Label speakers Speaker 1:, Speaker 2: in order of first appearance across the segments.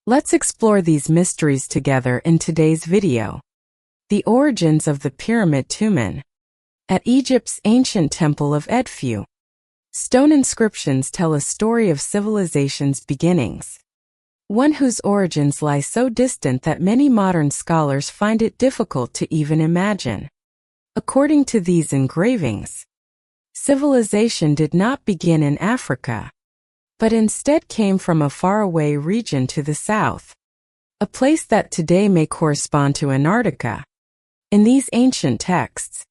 Speaker 1: Let's explore these mysteries together in today's video. The origins of the Pyramid Tumen. At Egypt's ancient temple of Edfu, stone inscriptions tell a story of civilization's beginnings, one whose origins lie so distant that many modern scholars find it difficult to even imagine. According to these engravings, civilization did not begin in Africa, but instead came from a faraway region to the south, a place that today may correspond to Antarctica. In these ancient texts,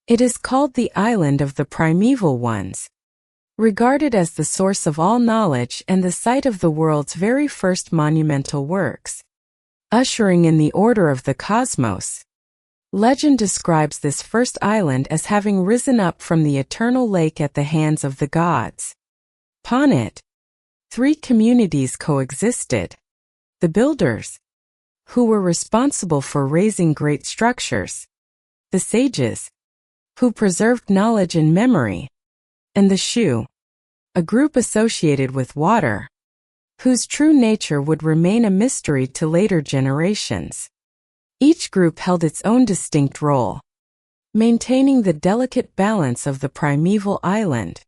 Speaker 1: it is called the Island of the Primeval Ones, regarded as the source of all knowledge and the site of the world's very first monumental works, ushering in the order of the cosmos. Legend describes this first island as having risen up from the eternal lake at the hands of the gods. Upon it, three communities coexisted: the builders, who were responsible for raising great structures; the sages, who preserved knowledge and memory; and the Shu, a group associated with water, whose true nature would remain a mystery to later generations. Each group held its own distinct role, maintaining the delicate balance of the primeval island.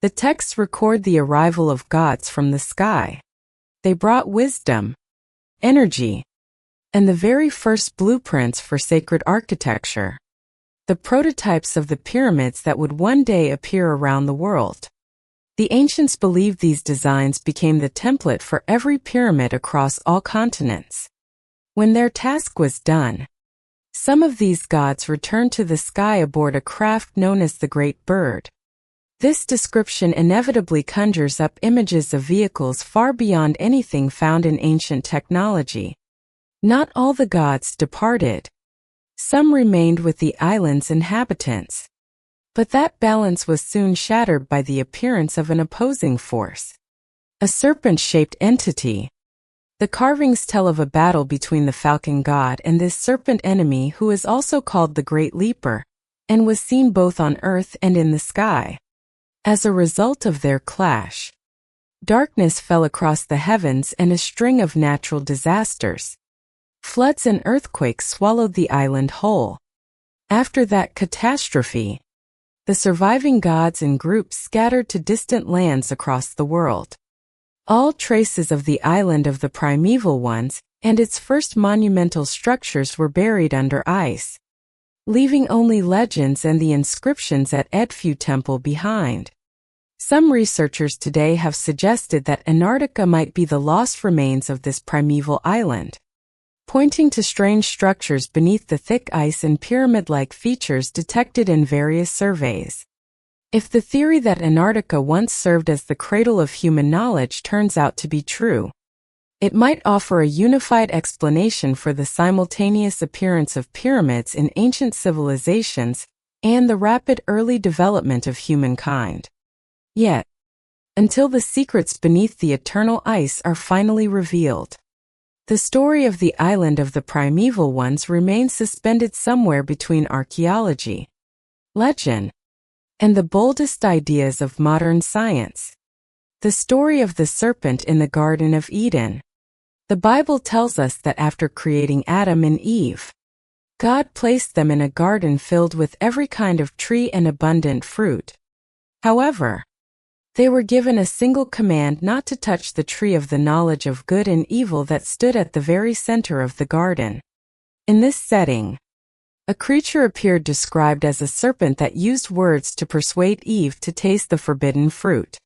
Speaker 1: The texts record the arrival of gods from the sky. They brought wisdom, energy, and the very first blueprints for sacred architecture, the prototypes of the pyramids that would one day appear around the world. The ancients believed these designs became the template for every pyramid across all continents. When their task was done, some of these gods returned to the sky aboard a craft known as the Great Bird. This description inevitably conjures up images of vehicles far beyond anything found in ancient technology. Not all the gods departed. Some remained with the island's inhabitants. But that balance was soon shattered by the appearance of an opposing force, a serpent-shaped entity. The carvings tell of a battle between the falcon god and this serpent enemy, who is also called the Great Leaper, and was seen both on earth and in the sky. As a result of their clash, darkness fell across the heavens and a string of natural disasters. Floods and earthquakes swallowed the island whole. After that catastrophe, the surviving gods and groups scattered to distant lands across the world. All traces of the Island of the Primeval Ones and its first monumental structures were buried under ice, leaving only legends and the inscriptions at Edfu Temple behind. Some researchers today have suggested that Antarctica might be the lost remains of this primeval island, pointing to strange structures beneath the thick ice and pyramid-like features detected in various surveys. If the theory that Antarctica once served as the cradle of human knowledge turns out to be true, it might offer a unified explanation for the simultaneous appearance of pyramids in ancient civilizations and the rapid early development of humankind. Yet, until the secrets beneath the eternal ice are finally revealed, the story of the Island of the Primeval Ones remains suspended somewhere between archaeology, legend, and the boldest ideas of modern science. The story of the serpent in the Garden of Eden. The Bible tells us that after creating Adam and Eve, God placed them in a garden filled with every kind of tree and abundant fruit. However, they were given a single command not to touch the tree of the knowledge of good and evil that stood at the very center of the garden. In this setting, a creature appeared described as a serpent that used words to persuade Eve to taste the forbidden fruit.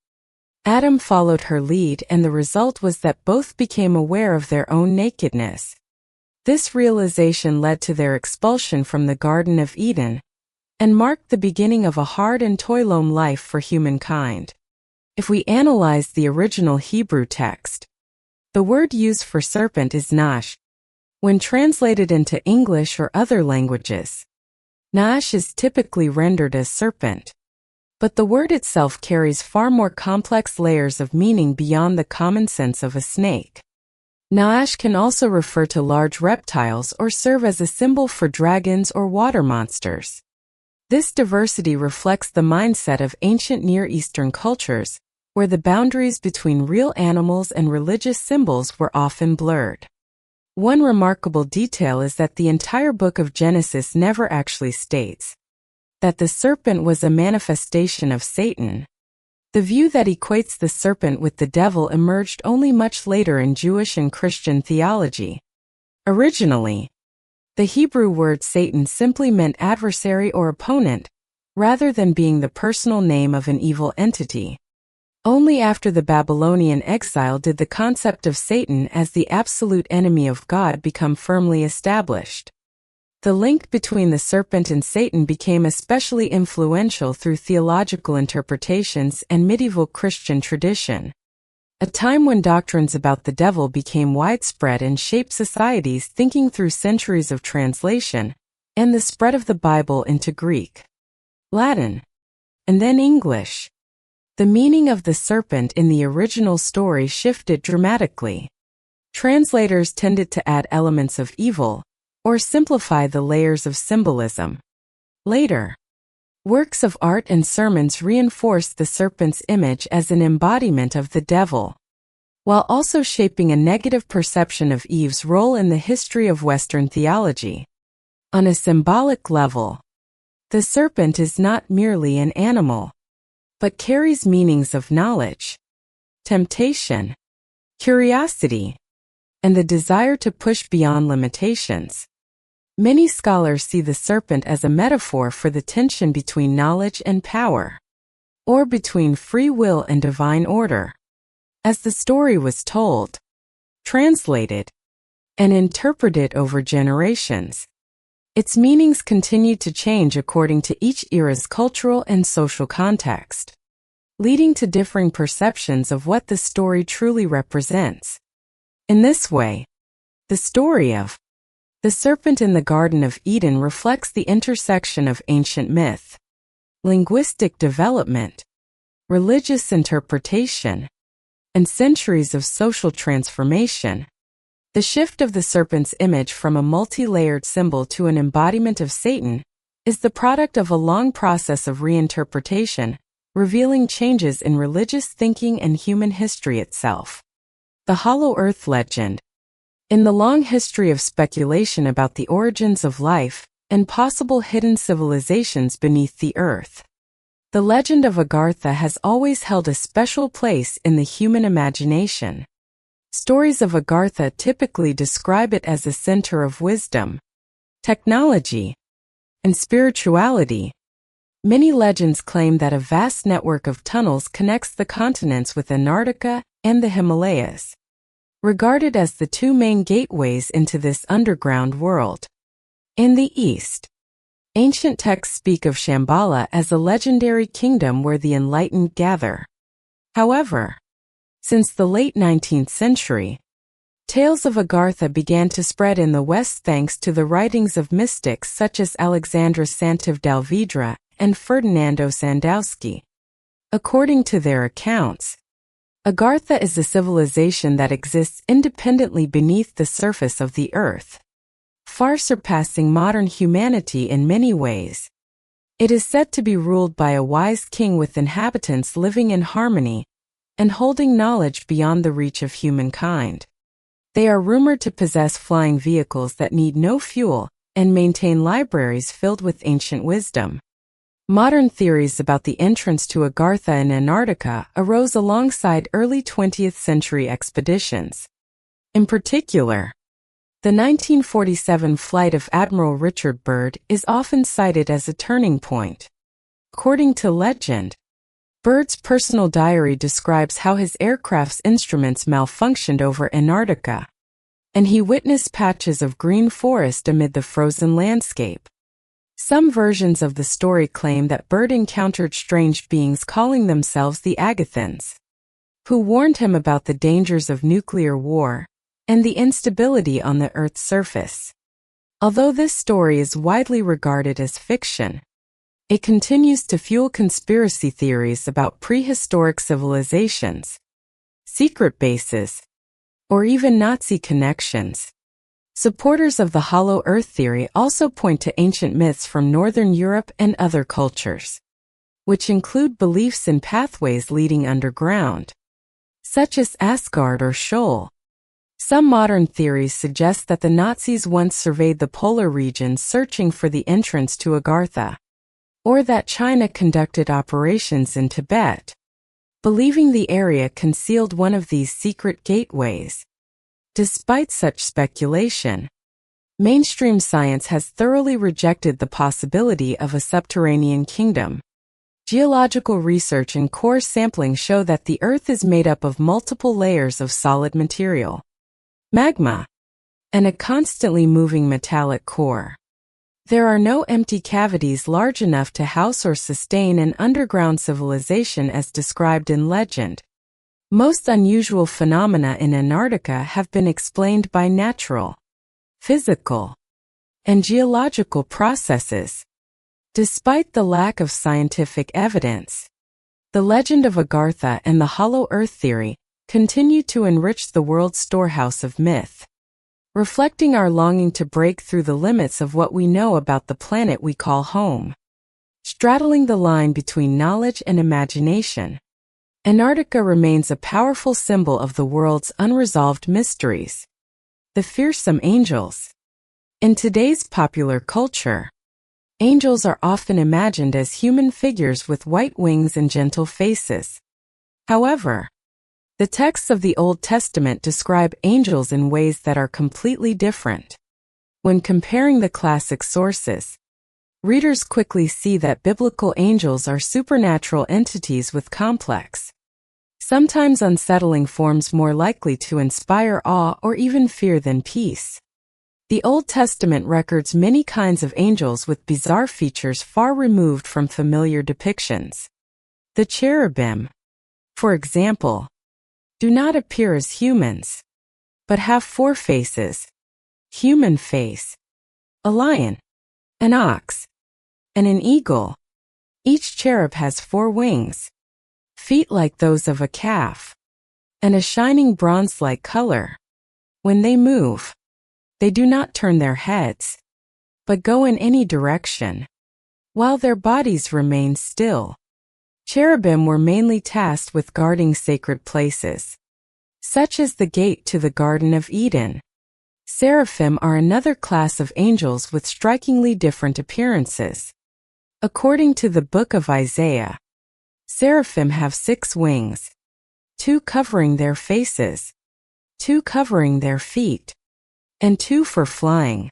Speaker 1: Adam followed her lead, and the result was that both became aware of their own nakedness. This realization led to their expulsion from the Garden of Eden, and marked the beginning of a hard and toilsome life for humankind. If we analyze the original Hebrew text, the word used for serpent is nash. When translated into English or other languages, nash is typically rendered as serpent. But the word itself carries far more complex layers of meaning beyond the common sense of a snake. Nash can also refer to large reptiles or serve as a symbol for dragons or water monsters. This diversity reflects the mindset of ancient Near Eastern cultures, where the boundaries between real animals and religious symbols were often blurred. One remarkable detail is that the entire book of Genesis never actually states that the serpent was a manifestation of Satan. The view that equates the serpent with the devil emerged only much later in Jewish and Christian theology. Originally, the Hebrew word Satan simply meant adversary or opponent, rather than being the personal name of an evil entity. Only after the Babylonian exile did the concept of Satan as the absolute enemy of God become firmly established. The link between the serpent and Satan became especially influential through theological interpretations and medieval Christian tradition, a time when doctrines about the devil became widespread and shaped society's thinking through centuries of translation and the spread of the Bible into Greek, Latin, and then English. The meaning of the serpent in the original story shifted dramatically. Translators tended to add elements of evil, or simplify the layers of symbolism. Later, works of art and sermons reinforced the serpent's image as an embodiment of the devil, while also shaping a negative perception of Eve's role in the history of Western theology. On a symbolic level, the serpent is not merely an animal, but carries meanings of knowledge, temptation, curiosity, and the desire to push beyond limitations. Many scholars see the serpent as a metaphor for the tension between knowledge and power, or between free will and divine order. As the story was told, translated, and interpreted over generations, its meanings continued to change according to each era's cultural and social context, leading to differing perceptions of what the story truly represents. In this way, the story of the serpent in the Garden of Eden reflects the intersection of ancient myth, linguistic development, religious interpretation, and centuries of social transformation. The shift of the serpent's image from a multi-layered symbol to an embodiment of Satan is the product of a long process of reinterpretation, revealing changes in religious thinking and human history itself. The Hollow Earth legend. In the long history of speculation about the origins of life and possible hidden civilizations beneath the earth, the legend of Agartha has always held a special place in the human imagination. Stories of Agartha typically describe it as a center of wisdom, technology, and spirituality. Many legends claim that a vast network of tunnels connects the continents with Antarctica and the Himalayas, regarded as the two main gateways into this underground world. In the East, ancient texts speak of Shambhala as a legendary kingdom where the enlightened gather. However, since the late 19th century, tales of Agartha began to spread in the West thanks to the writings of mystics such as Alexandra Santivdalvidra and Ferdinando Sandowski. According to their accounts, Agartha is a civilization that exists independently beneath the surface of the earth, far surpassing modern humanity in many ways. It is said to be ruled by a wise king with inhabitants living in harmony and holding knowledge beyond the reach of humankind. They are rumored to possess flying vehicles that need no fuel and maintain libraries filled with ancient wisdom. Modern theories about the entrance to Agartha in Antarctica arose alongside early 20th century expeditions. In particular, the 1947 flight of Admiral Richard Byrd is often cited as a turning point. According to legend, Byrd's personal diary describes how his aircraft's instruments malfunctioned over Antarctica, and he witnessed patches of green forest amid the frozen landscape. Some versions of the story claim that Byrd encountered strange beings calling themselves the Agathans, who warned him about the dangers of nuclear war and the instability on the Earth's surface. Although this story is widely regarded as fiction, it continues to fuel conspiracy theories about prehistoric civilizations, secret bases, or even Nazi connections. Supporters of the Hollow Earth theory also point to ancient myths from Northern Europe and other cultures. which include beliefs in pathways leading underground, such as Asgard or Sheol. Some modern theories suggest that the Nazis once surveyed the polar regions searching for the entrance to Agartha, or that China conducted operations in Tibet, believing the area concealed one of these secret gateways. Despite such speculation, mainstream science has thoroughly rejected the possibility of a subterranean kingdom. Geological research and core sampling show that the Earth is made up of multiple layers of solid material, magma, and a constantly moving metallic core. There are no empty cavities large enough to house or sustain an underground civilization as described in legend. Most unusual phenomena in Antarctica have been explained by natural, physical, and geological processes. Despite the lack of scientific evidence, the legend of Agartha and the hollow earth theory continue to enrich the world's storehouse of myth, reflecting our longing to break through the limits of what we know about the planet we call home. Straddling the line between knowledge and imagination, Antarctica remains a powerful symbol of the world's unresolved mysteries. The fearsome angels. In today's popular culture, angels are often imagined as human figures with white wings and gentle faces. However, the texts of the Old Testament describe angels in ways that are completely different. When comparing the classic sources, readers quickly see that biblical angels are supernatural entities with complex, sometimes unsettling forms more likely to inspire awe or even fear than peace. The Old Testament records many kinds of angels with bizarre features far removed from familiar depictions. The cherubim, for example, do not appear as humans, but have 4 faces: human face, a lion, an ox, and an eagle. Each cherub has 4 wings, feet like those of a calf, and a shining bronze-like color. When they move, they do not turn their heads, but go in any direction, while their bodies remain still. Cherubim were mainly tasked with guarding sacred places, such as the gate to the Garden of Eden. Seraphim are another class of angels with strikingly different appearances. According to the book of Isaiah, seraphim have 6 wings, 2 covering their faces, 2 covering their feet, and 2 for flying.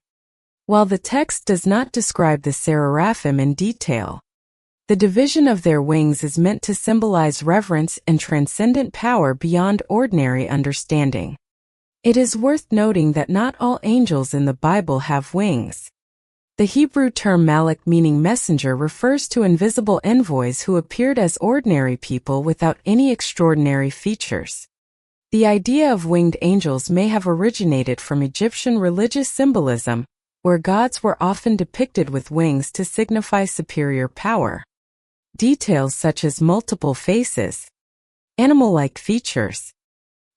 Speaker 1: While the text does not describe the seraphim in detail, the division of their wings is meant to symbolize reverence and transcendent power beyond ordinary understanding. It is worth noting that not all angels in the Bible have wings. The Hebrew term malach, meaning messenger, refers to invisible envoys who appeared as ordinary people without any extraordinary features. The idea of winged angels may have originated from Egyptian religious symbolism, where gods were often depicted with wings to signify superior power. Details such as multiple faces, animal-like features,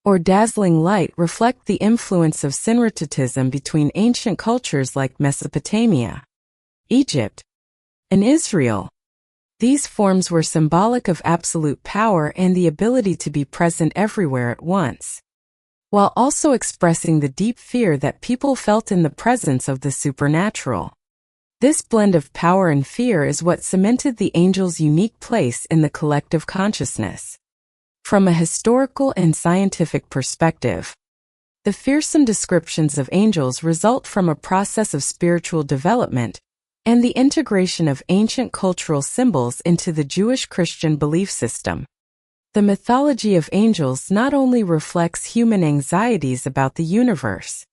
Speaker 1: or dazzling light reflect the influence of syncretism between ancient cultures like Mesopotamia, Egypt, and Israel. These forms were symbolic of absolute power and the ability to be present everywhere at once, while also expressing the deep fear that people felt in the presence of the supernatural. This blend of power and fear is what cemented the angels' unique place in the collective consciousness. From a historical and scientific perspective, the fearsome descriptions of angels result from a process of spiritual development and the integration of ancient cultural symbols into the Jewish-Christian belief system. The mythology of angels not only reflects human anxieties about the universe,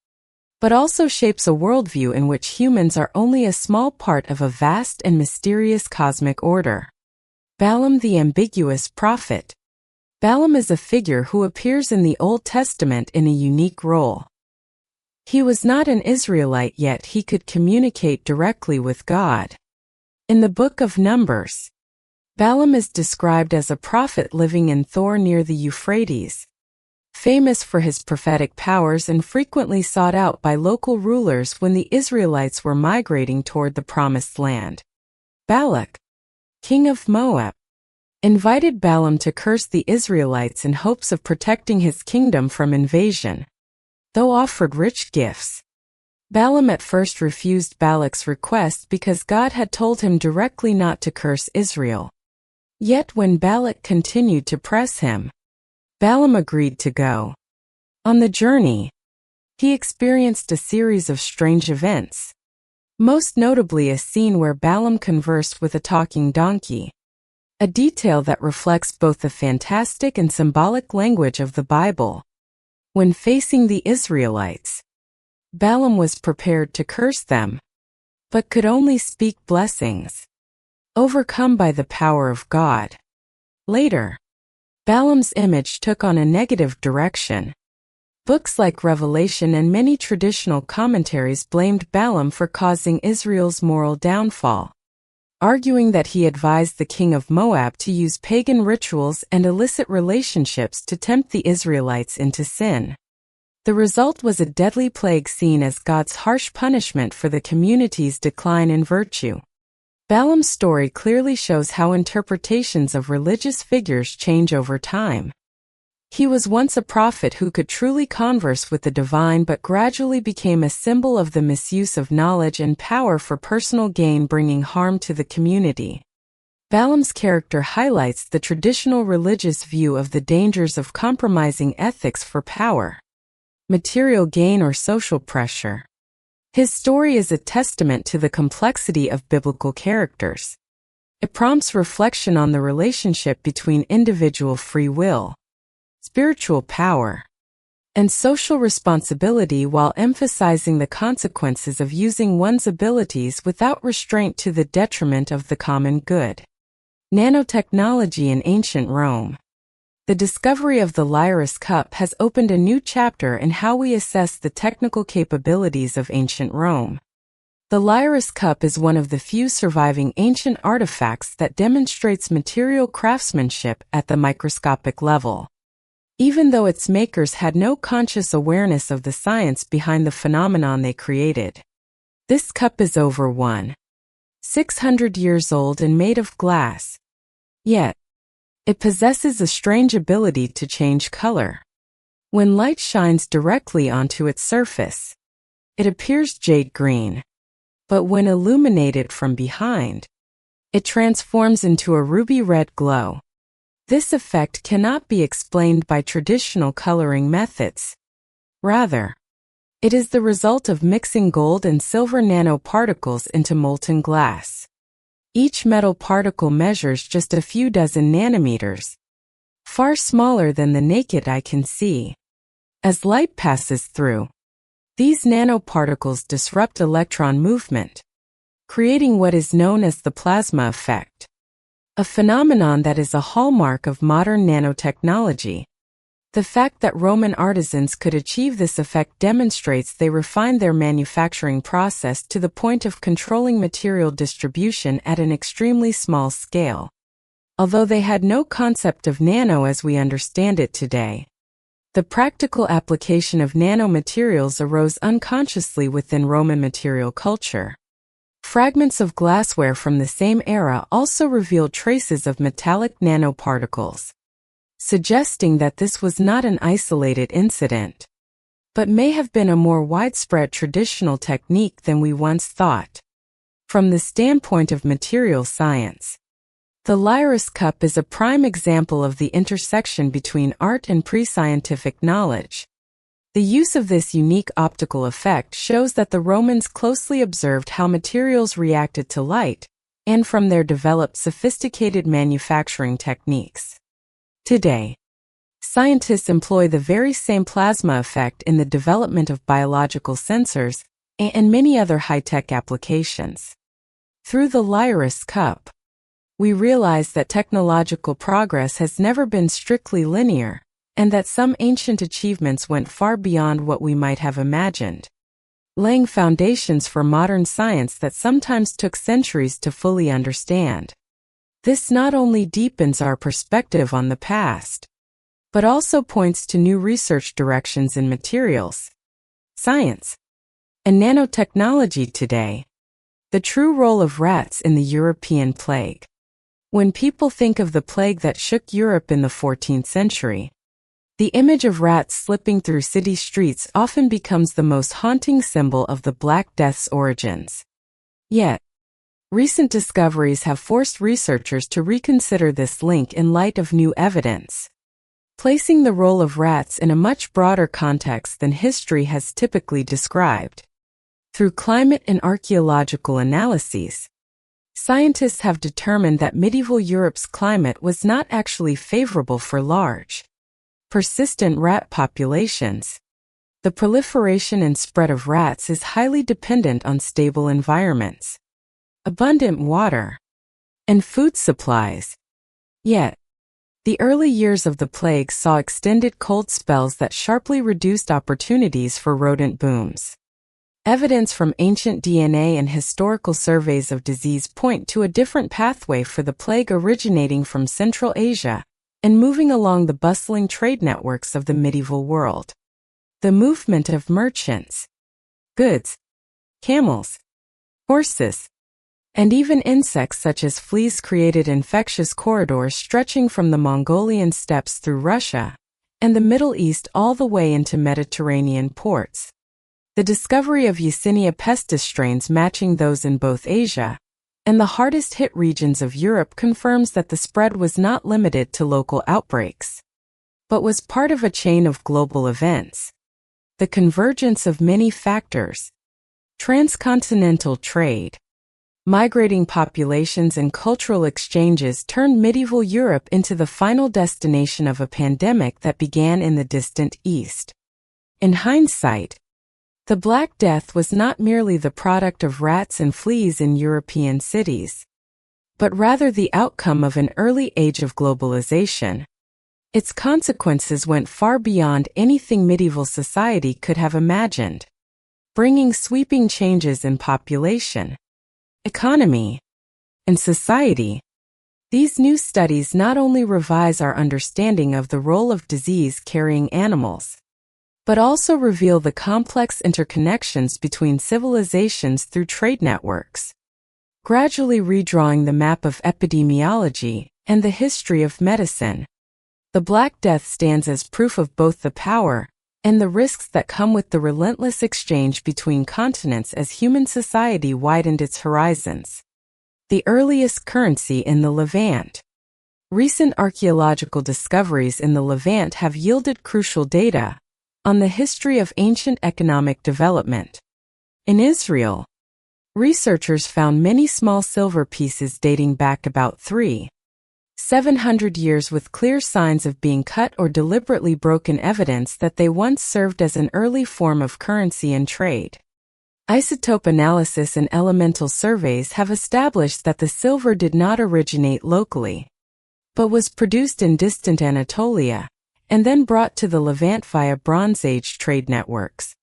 Speaker 1: but also shapes a worldview in which humans are only a small part of a vast and mysterious cosmic order. Balaam the ambiguous prophet. Balaam is a figure who appears in the Old Testament in a unique role. He was not an Israelite, yet he could communicate directly with God. In the book of Numbers, Balaam is described as a prophet living in Thor near the Euphrates, famous for his prophetic powers and frequently sought out by local rulers when the Israelites were migrating toward the Promised Land. Balak, king of Moab, invited Balaam to curse the Israelites in hopes of protecting his kingdom from invasion. Though offered rich gifts, Balaam at first refused Balak's request because God had told him directly not to curse Israel. Yet when Balak continued to press him, Balaam agreed to go. On the journey, he experienced a series of strange events, most notably a scene where Balaam conversed with a talking donkey, a detail that reflects both the fantastic and symbolic language of the Bible. When facing the Israelites, Balaam was prepared to curse them, but could only speak blessings, overcome by the power of God. Later, Balaam's image took on a negative direction. Books like Revelation and many traditional commentaries blamed Balaam for causing Israel's moral downfall, arguing that he advised the king of Moab to use pagan rituals and illicit relationships to tempt the Israelites into sin. The result was a deadly plague seen as God's harsh punishment for the community's decline in virtue. Balaam's story clearly shows how interpretations of religious figures change over time. He was once a prophet who could truly converse with the divine but gradually became a symbol of the misuse of knowledge and power for personal gain, bringing harm to the community. Balaam's character highlights the traditional religious view of the dangers of compromising ethics for power, material gain, or social pressure. His story is a testament to the complexity of biblical characters. It prompts reflection on the relationship between individual free will, spiritual power, and social responsibility, while emphasizing the consequences of using one's abilities without restraint to the detriment of the common good. Nanotechnology in ancient Rome. The discovery of the Lyris cup has opened a new chapter in how we assess the technical capabilities of ancient Rome. The Lyris cup is one of the few surviving ancient artifacts that demonstrates material craftsmanship at the microscopic level. Even though its makers had no conscious awareness of the science behind the phenomenon they created. This cup is over 1,600 years old and made of glass. Yet, it possesses a strange ability to change color. When light shines directly onto its surface, it appears jade green. But when illuminated from behind, it transforms into a ruby red glow. This effect cannot be explained by traditional coloring methods. Rather, it is the result of mixing gold and silver nanoparticles into molten glass. Each metal particle measures just a few dozen nanometers, far smaller than the naked eye can see. As light passes through, these nanoparticles disrupt electron movement, creating what is known as the plasma effect, a phenomenon that is a hallmark of modern nanotechnology. The fact that Roman artisans could achieve this effect demonstrates they refined their manufacturing process to the point of controlling material distribution at an extremely small scale. Although they had no concept of nano as we understand it today, the practical application of nanomaterials arose unconsciously within Roman material culture. Fragments of glassware from the same era also revealed traces of metallic nanoparticles, suggesting that this was not an isolated incident, but may have been a more widespread traditional technique than we once thought. From the standpoint of material science, the Lyris cup is a prime example of the intersection between art and pre-scientific knowledge. The use of this unique optical effect shows that the Romans closely observed how materials reacted to light, and from there developed sophisticated manufacturing techniques. Today, scientists employ the very same plasma effect in the development of biological sensors and many other high-tech applications. Through the Lyris cup, we realize that technological progress has never been strictly linear, and that some ancient achievements went far beyond what we might have imagined, laying foundations for modern science that sometimes took centuries to fully understand. This not only deepens our perspective on the past, but also points to new research directions in materials, science, and nanotechnology today. The true role of rats in the European plague. When people think of the plague that shook Europe in the 14th century, the image of rats slipping through city streets often becomes the most haunting symbol of the Black Death's origins. Yet, recent discoveries have forced researchers to reconsider this link in light of new evidence, placing the role of rats in a much broader context than history has typically described. Through climate and archaeological analyses, scientists have determined that medieval Europe's climate was not actually favorable for large, persistent rat populations. The proliferation and spread of rats is highly dependent on stable environments, abundant water, and food supplies. Yet, the early years of the plague saw extended cold spells that sharply reduced opportunities for rodent booms. Evidence from ancient DNA and historical surveys of disease point to a different pathway for the plague, originating from Central Asia and moving along the bustling trade networks of the medieval world. The movement of merchants, goods, camels, horses, and even insects such as fleas created infectious corridors stretching from the Mongolian steppes through Russia and the Middle East all the way into Mediterranean ports. The discovery of Yersinia pestis strains matching those in both Asia and the hardest-hit regions of Europe confirms that the spread was not limited to local outbreaks, but was part of a chain of global events. The convergence of many factors, transcontinental trade, migrating populations and cultural exchanges turned medieval Europe into the final destination of a pandemic that began in the distant East. In hindsight, the Black Death was not merely the product of rats and fleas in European cities, but rather the outcome of an early age of globalization. Its consequences went far beyond anything medieval society could have imagined, bringing sweeping changes in population, economy, and society. These new studies not only revise our understanding of the role of disease-carrying animals, but also reveal the complex interconnections between civilizations through trade networks, gradually redrawing the map of epidemiology and the history of medicine. The Black Death stands as proof of both the power and the risks that come with the relentless exchange between continents as human society widened its horizons. The earliest currency in the Levant. Recent archaeological discoveries in the Levant have yielded crucial data on the history of ancient economic development. In Israel, researchers found many small silver pieces dating back about 300-700 years with clear signs of being cut or deliberately broken, evidence that they once served as an early form of currency and trade. Isotope analysis and elemental surveys have established that the silver did not originate locally, but was produced in distant Anatolia and then brought to the Levant via Bronze Age trade networks.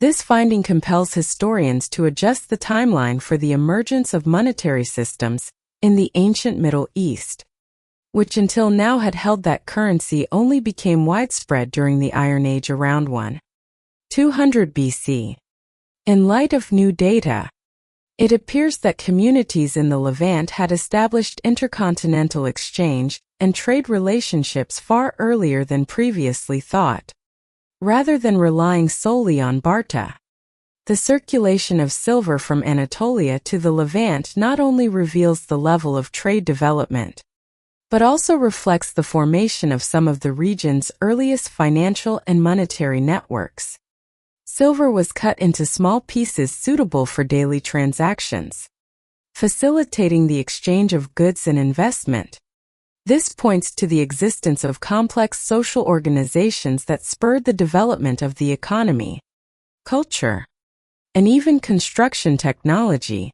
Speaker 1: This finding compels historians to adjust the timeline for the emergence of monetary systems in the ancient Middle East, which until now had held that currency only became widespread during the Iron Age around 1200 BC. In light of new data, it appears that communities in the Levant had established intercontinental exchange and trade relationships far earlier than previously thought. Rather than relying solely on barter, the circulation of silver from Anatolia to the Levant not only reveals the level of trade development, but also reflects the formation of some of the region's earliest financial and monetary networks. Silver was cut into small pieces suitable for daily transactions, facilitating the exchange of goods and investment. This points to the existence of complex social organizations that spurred the development of the economy, culture, and even construction technology.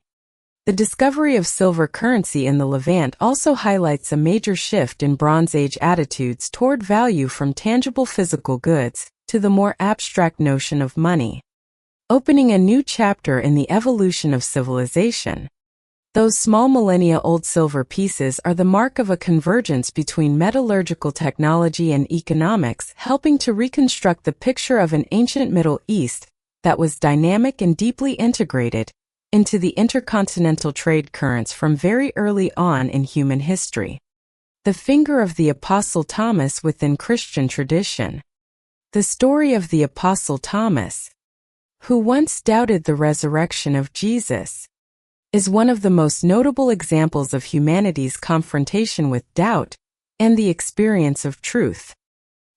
Speaker 1: The discovery of silver currency in the Levant also highlights a major shift in Bronze Age attitudes toward value from tangible physical goods to the more abstract notion of money, opening a new chapter in the evolution of civilization. Those small millennia-old silver pieces are the mark of a convergence between metallurgical technology and economics, helping to reconstruct the picture of an ancient Middle East that was dynamic and deeply integrated into the intercontinental trade currents from very early on in human history. The finger of the Apostle Thomas within Christian tradition. The story of the Apostle Thomas, who once doubted the resurrection of Jesus, is one of the most notable examples of humanity's confrontation with doubt and the experience of truth.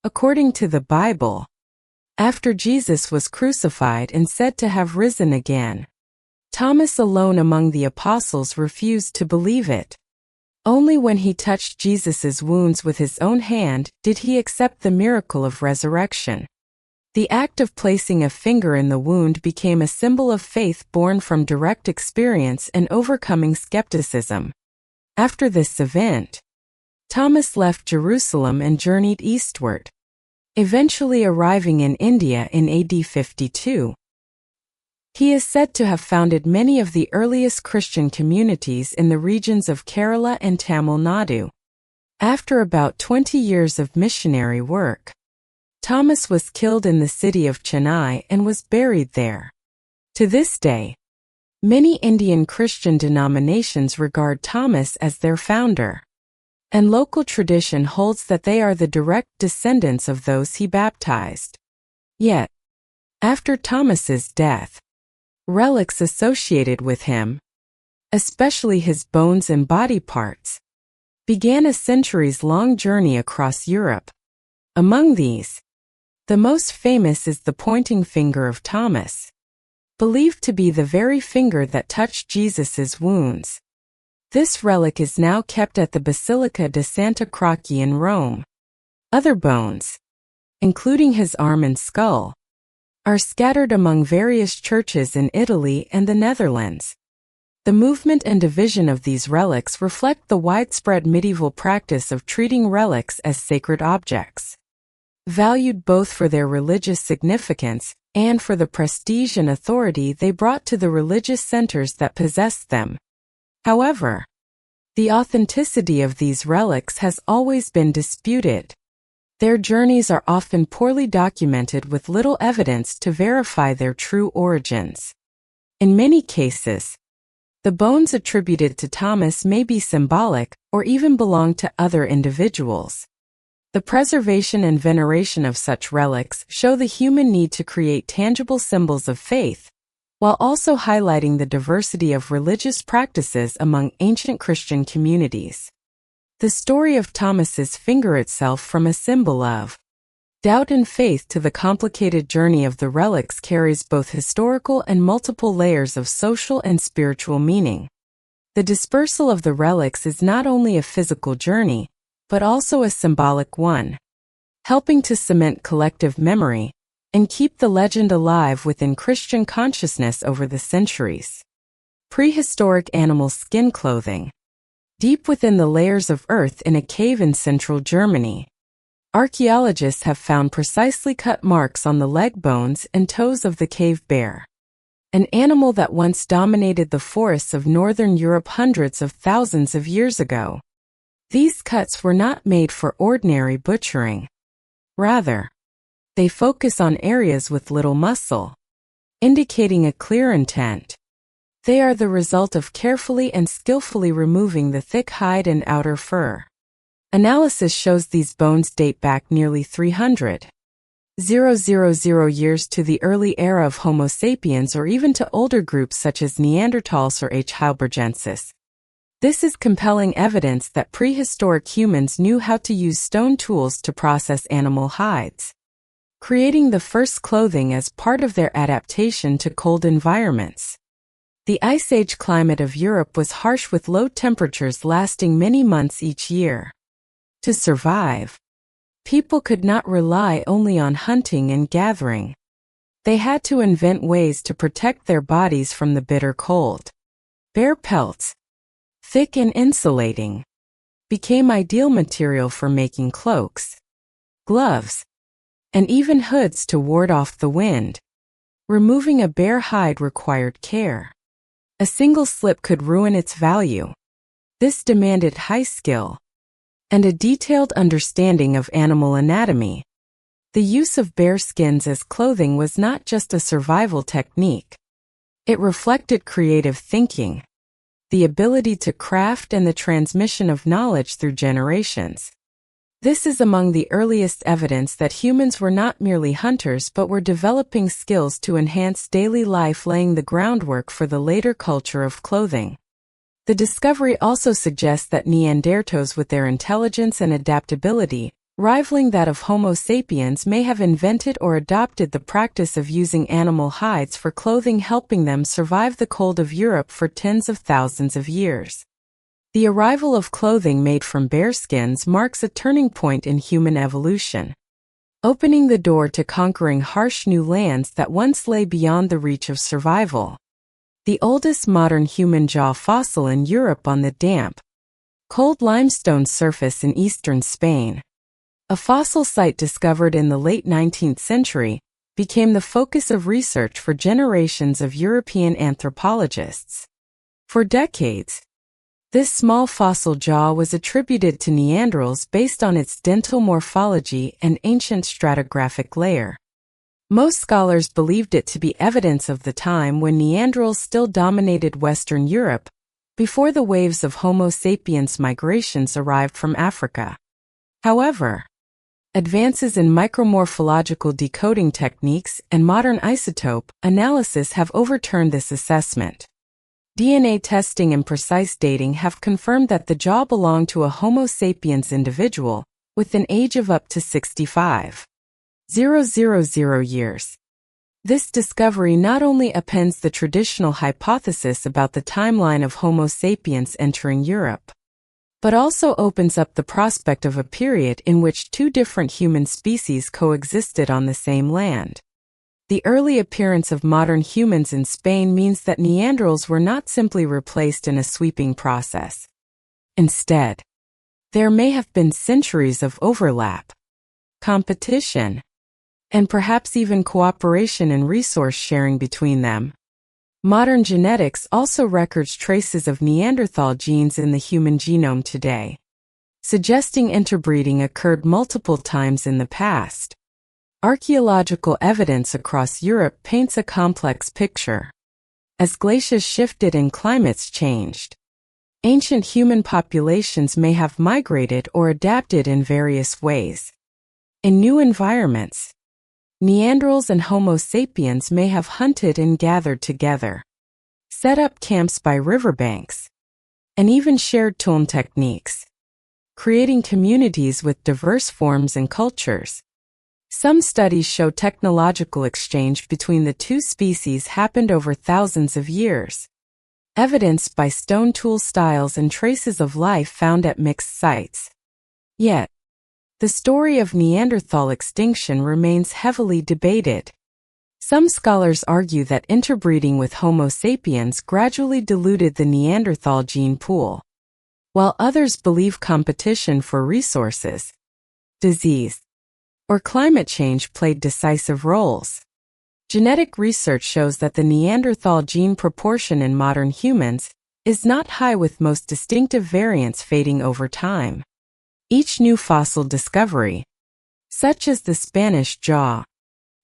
Speaker 1: According to the Bible, after Jesus was crucified and said to have risen again, Thomas alone among the apostles refused to believe it. Only when he touched Jesus' wounds with his own hand did he accept the miracle of resurrection. The act of placing a finger in the wound became a symbol of faith born from direct experience and overcoming skepticism. After this event, Thomas left Jerusalem and journeyed eastward, eventually arriving in India in AD 52. He is said to have founded many of the earliest Christian communities in the regions of Kerala and Tamil Nadu. After about 20 years of missionary work, Thomas was killed in the city of Chennai and was buried there. To this day, many Indian Christian denominations regard Thomas as their founder, and local tradition holds that they are the direct descendants of those he baptized. Yet, after Thomas's death, relics associated with him, especially his bones and body parts, began a centuries-long journey across Europe. Among these, the most famous is the pointing finger of Thomas, believed to be the very finger that touched Jesus' wounds. This relic is now kept at the Basilica de Santa Croce in Rome. Other bones, including his arm and skull, are scattered among various churches in Italy and the Netherlands. The movement and division of these relics reflect the widespread medieval practice of treating relics as sacred objects, valued both for their religious significance and for the prestige and authority they brought to the religious centers that possessed them. However, the authenticity of these relics has always been disputed. Their journeys are often poorly documented with little evidence to verify their true origins. In many cases, the bones attributed to Thomas may be symbolic or even belong to other individuals. The preservation and veneration of such relics show the human need to create tangible symbols of faith, while also highlighting the diversity of religious practices among ancient Christian communities. The story of Thomas's finger itself, from a symbol of doubt and faith to the complicated journey of the relics, carries both historical and multiple layers of social and spiritual meaning. The dispersal of the relics is not only a physical journey, but also a symbolic one, helping to cement collective memory and keep the legend alive within Christian consciousness over the centuries. Prehistoric animal skin clothing. Deep within the layers of earth in a cave in central Germany, archaeologists have found precisely cut marks on the leg bones and toes of the cave bear, an animal that once dominated the forests of northern Europe hundreds of thousands of years ago. These cuts were not made for ordinary butchering. Rather, they focus on areas with little muscle, indicating a clear intent. They are the result of carefully and skillfully removing the thick hide and outer fur. Analysis shows these bones date back nearly 300,000 years to the early era of Homo sapiens, or even to older groups such as Neanderthals or H. heidelbergensis. This is compelling evidence that prehistoric humans knew how to use stone tools to process animal hides, creating the first clothing as part of their adaptation to cold environments. The Ice Age climate of Europe was harsh, with low temperatures lasting many months each year. To survive, people could not rely only on hunting and gathering. They had to invent ways to protect their bodies from the bitter cold. Bear pelts, thick and insulating, became ideal material for making cloaks, gloves, and even hoods to ward off the wind. Removing a bear hide required care. A single slip could ruin its value. This demanded high skill and a detailed understanding of animal anatomy. The use of bear skins as clothing was not just a survival technique. It reflected creative thinking, the ability to craft and the transmission of knowledge through generations. This is among the earliest evidence that humans were not merely hunters but were developing skills to enhance daily life, laying the groundwork for the later culture of clothing. The discovery also suggests that Neanderthals, with their intelligence and adaptability, rivaling that of Homo sapiens, may have invented or adopted the practice of using animal hides for clothing, helping them survive the cold of Europe for tens of thousands of years. The arrival of clothing made from bear skins marks a turning point in human evolution, opening the door to conquering harsh new lands that once lay beyond the reach of survival. The oldest modern human jaw fossil in Europe on the damp, cold limestone surface in eastern Spain, a fossil site discovered in the late 19th century, became the focus of research for generations of European anthropologists. For decades, this small fossil jaw was attributed to Neanderthals based on its dental morphology and ancient stratigraphic layer. Most scholars believed it to be evidence of the time when Neanderthals still dominated Western Europe, before the waves of Homo sapiens migrations arrived from Africa. However, advances in micromorphological decoding techniques and modern isotope analysis have overturned this assessment. DNA testing and precise dating have confirmed that the jaw belonged to a Homo sapiens individual, with an age of up to 65,000 years. This discovery not only upends the traditional hypothesis about the timeline of Homo sapiens entering Europe, but also opens up the prospect of a period in which two different human species coexisted on the same land. The early appearance of modern humans in Spain means that Neanderthals were not simply replaced in a sweeping process. Instead, there may have been centuries of overlap, competition, and perhaps even cooperation and resource sharing between them. Modern genetics also records traces of Neanderthal genes in the human genome today, suggesting interbreeding occurred multiple times in the past. Archaeological evidence across Europe paints a complex picture. As glaciers shifted and climates changed, ancient human populations may have migrated or adapted in various ways. In new environments, Neanderthals and Homo sapiens may have hunted and gathered together, set up camps by riverbanks, and even shared tool techniques, creating communities with diverse forms and cultures. Some studies show technological exchange between the two species happened over thousands of years, evidenced by stone tool styles and traces of life found at mixed sites. Yet, the story of Neanderthal extinction remains heavily debated. Some scholars argue that interbreeding with Homo sapiens gradually diluted the Neanderthal gene pool, while others believe competition for resources, disease, or climate change played decisive roles. Genetic research shows that the Neanderthal gene proportion in modern humans is not high, with most distinctive variants fading over time. Each new fossil discovery, such as the Spanish jaw,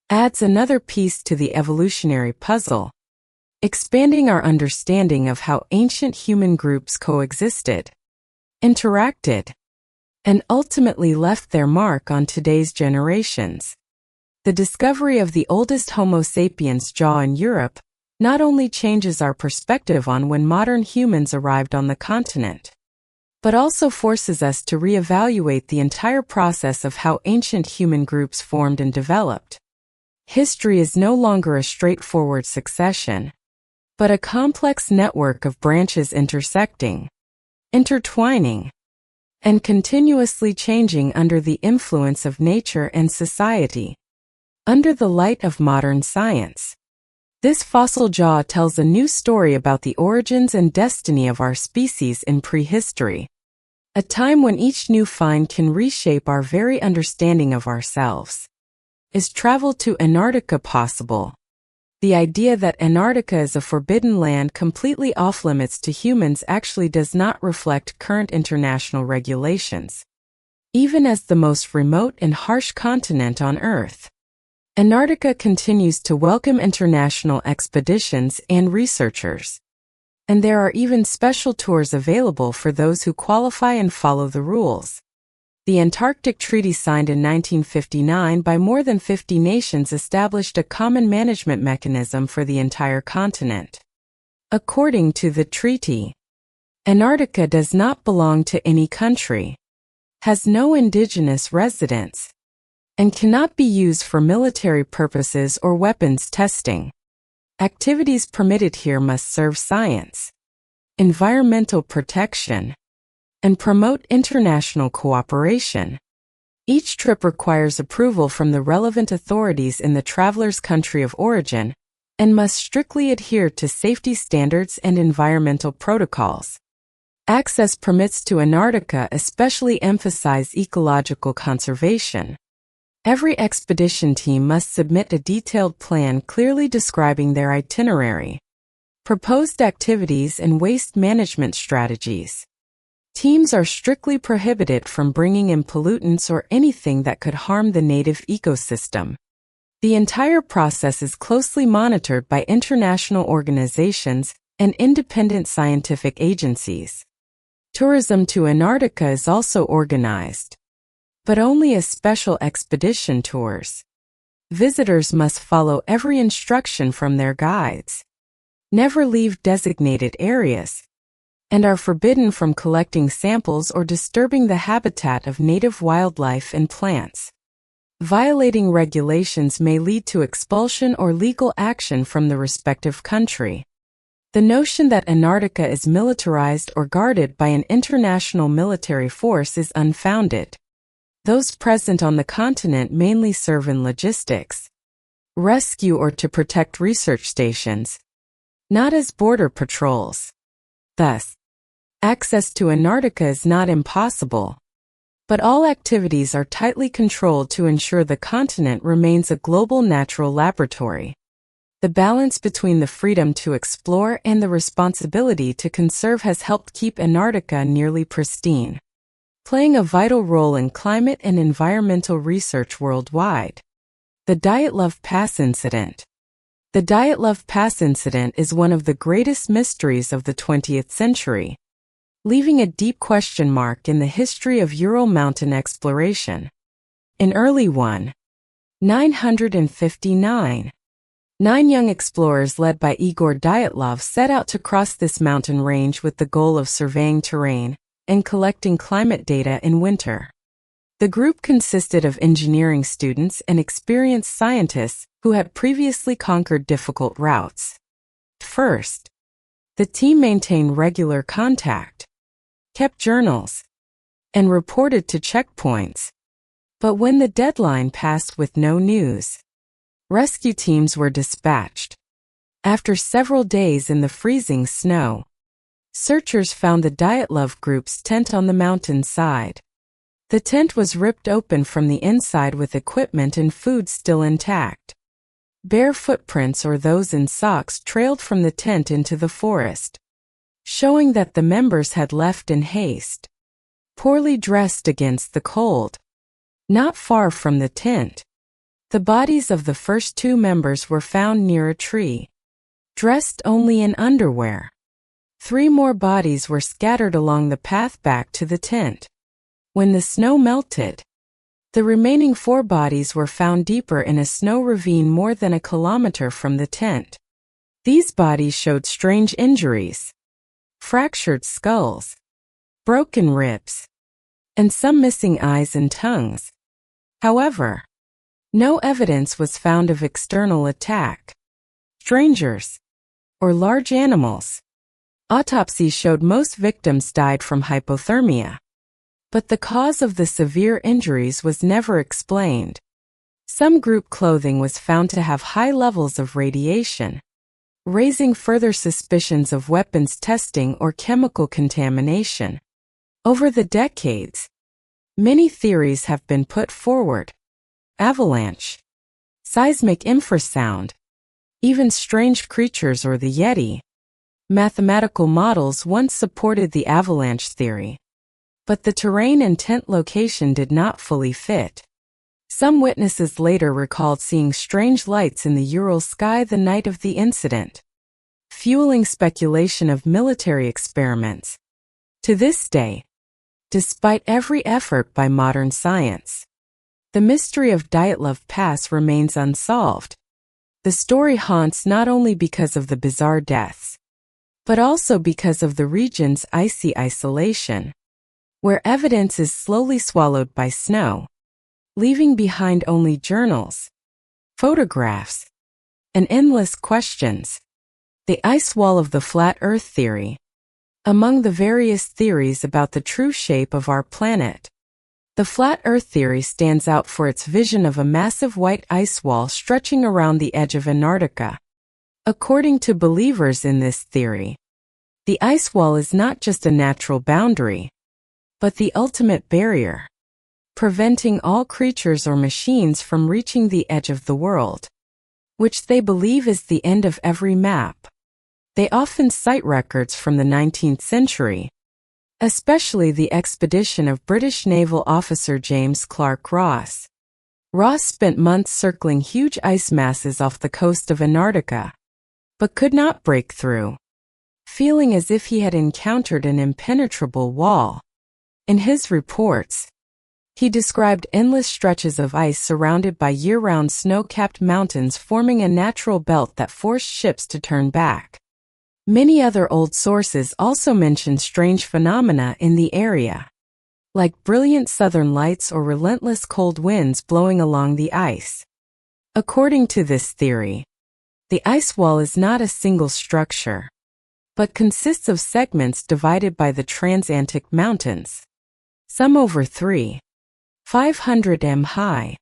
Speaker 1: adds another piece to the evolutionary puzzle, expanding our understanding of how ancient human groups coexisted, interacted, and ultimately left their mark on today's generations. The discovery of the oldest Homo sapiens jaw in Europe not only changes our perspective on when modern humans arrived on the continent, but also forces us to reevaluate the entire process of how ancient human groups formed and developed. History is no longer a straightforward succession, but a complex network of branches intersecting, intertwining, and continuously changing under the influence of nature and society. Under the light of modern science, this fossil jaw tells a new story about the origins and destiny of our species in prehistory, a time when each new find can reshape our very understanding of ourselves. Is travel to Antarctica possible? The idea that Antarctica is a forbidden land completely off-limits to humans actually does not reflect current international regulations. Even as the most remote and harsh continent on Earth, Antarctica continues to welcome international expeditions and researchers. And there are even special tours available for those who qualify and follow the rules. The Antarctic Treaty, signed in 1959 by more than 50 nations, established a common management mechanism for the entire continent. According to the treaty, Antarctica does not belong to any country, has no indigenous residents, and cannot be used for military purposes or weapons testing. Activities permitted here must serve science, environmental protection, and promote international cooperation. Each trip requires approval from the relevant authorities in the traveler's country of origin and must strictly adhere to safety standards and environmental protocols. Access permits to Antarctica especially emphasize ecological conservation. Every expedition team must submit a detailed plan clearly describing their itinerary, proposed activities, and waste management strategies. Teams are strictly prohibited from bringing in pollutants or anything that could harm the native ecosystem. The entire process is closely monitored by international organizations and independent scientific agencies. Tourism to Antarctica is also organized, but only as special expedition tours. Visitors must follow every instruction from their guides, never leave designated areas, and are forbidden from collecting samples or disturbing the habitat of native wildlife and plants. Violating regulations may lead to expulsion or legal action from the respective country. The notion that Antarctica is militarized or guarded by an international military force is unfounded. Those present on the continent mainly serve in logistics, rescue, or to protect research stations, not as border patrols. Thus, access to Antarctica is not impossible, but all activities are tightly controlled to ensure the continent remains a global natural laboratory. The balance between the freedom to explore and the responsibility to conserve has helped keep Antarctica nearly pristine, playing a vital role in climate and environmental research worldwide. The Dyatlov Pass Incident. The Dyatlov Pass Incident is one of the greatest mysteries of the 20th century, leaving a deep question mark in the history of Ural mountain exploration. In early 1959, 9 young explorers led by Igor Dyatlov set out to cross this mountain range with the goal of surveying terrain and collecting climate data in winter. The group consisted of engineering students and experienced scientists who had previously conquered difficult routes. First, the team maintained regular contact, kept journals, and reported to checkpoints. But when the deadline passed with no news, rescue teams were dispatched. After several days in the freezing snow, searchers found the Dyatlov group's tent on the mountain side. The tent was ripped open from the inside with equipment and food still intact. Bare footprints or those in socks trailed from the tent into the forest, showing that the members had left in haste. Poorly dressed against the cold. Not far from the tent, the bodies of the first 2 members were found near a tree, dressed only in underwear. 3 more bodies were scattered along the path back to the tent. When the snow melted, the remaining 4 bodies were found deeper in a snow ravine more than a kilometer from the tent. These bodies showed strange injuries, fractured skulls, broken ribs, and some missing eyes and tongues. However, no evidence was found of external attack, strangers, or large animals. Autopsies showed most victims died from hypothermia, but the cause of the severe injuries was never explained. Some group clothing was found to have high levels of radiation, raising further suspicions of weapons testing or chemical contamination. Over the decades, many theories have been put forward: avalanche, seismic infrasound, even strange creatures or the Yeti. Mathematical models once supported the avalanche theory, but the terrain and tent location did not fully fit. Some witnesses later recalled seeing strange lights in the Ural sky the night of the incident, fueling speculation of military experiments. To this day, despite every effort by modern science, the mystery of Dyatlov Pass remains unsolved. The story haunts not only because of the bizarre deaths, but also because of the region's icy isolation, where evidence is slowly swallowed by snow, leaving behind only journals, photographs, and endless questions. The ice wall of the flat Earth theory. Among the various theories about the true shape of our planet, the flat Earth theory stands out for its vision of a massive white ice wall stretching around the edge of Antarctica. According to believers in this theory, the ice wall is not just a natural boundary, but the ultimate barrier, preventing all creatures or machines from reaching the edge of the world, which they believe is the end of every map. They often cite records from the 19th century, especially the expedition of British naval officer James Clark Ross. Ross spent months circling huge ice masses off the coast of Antarctica, but could not break through, feeling as if he had encountered an impenetrable wall. In his reports, he described endless stretches of ice surrounded by year-round snow-capped mountains forming a natural belt that forced ships to turn back. Many other old sources also mention strange phenomena in the area, like brilliant southern lights or relentless cold winds blowing along the ice. According to this theory, the ice wall is not a single structure, but consists of segments divided by the Transantarctic Mountains, some over 3,500 m high,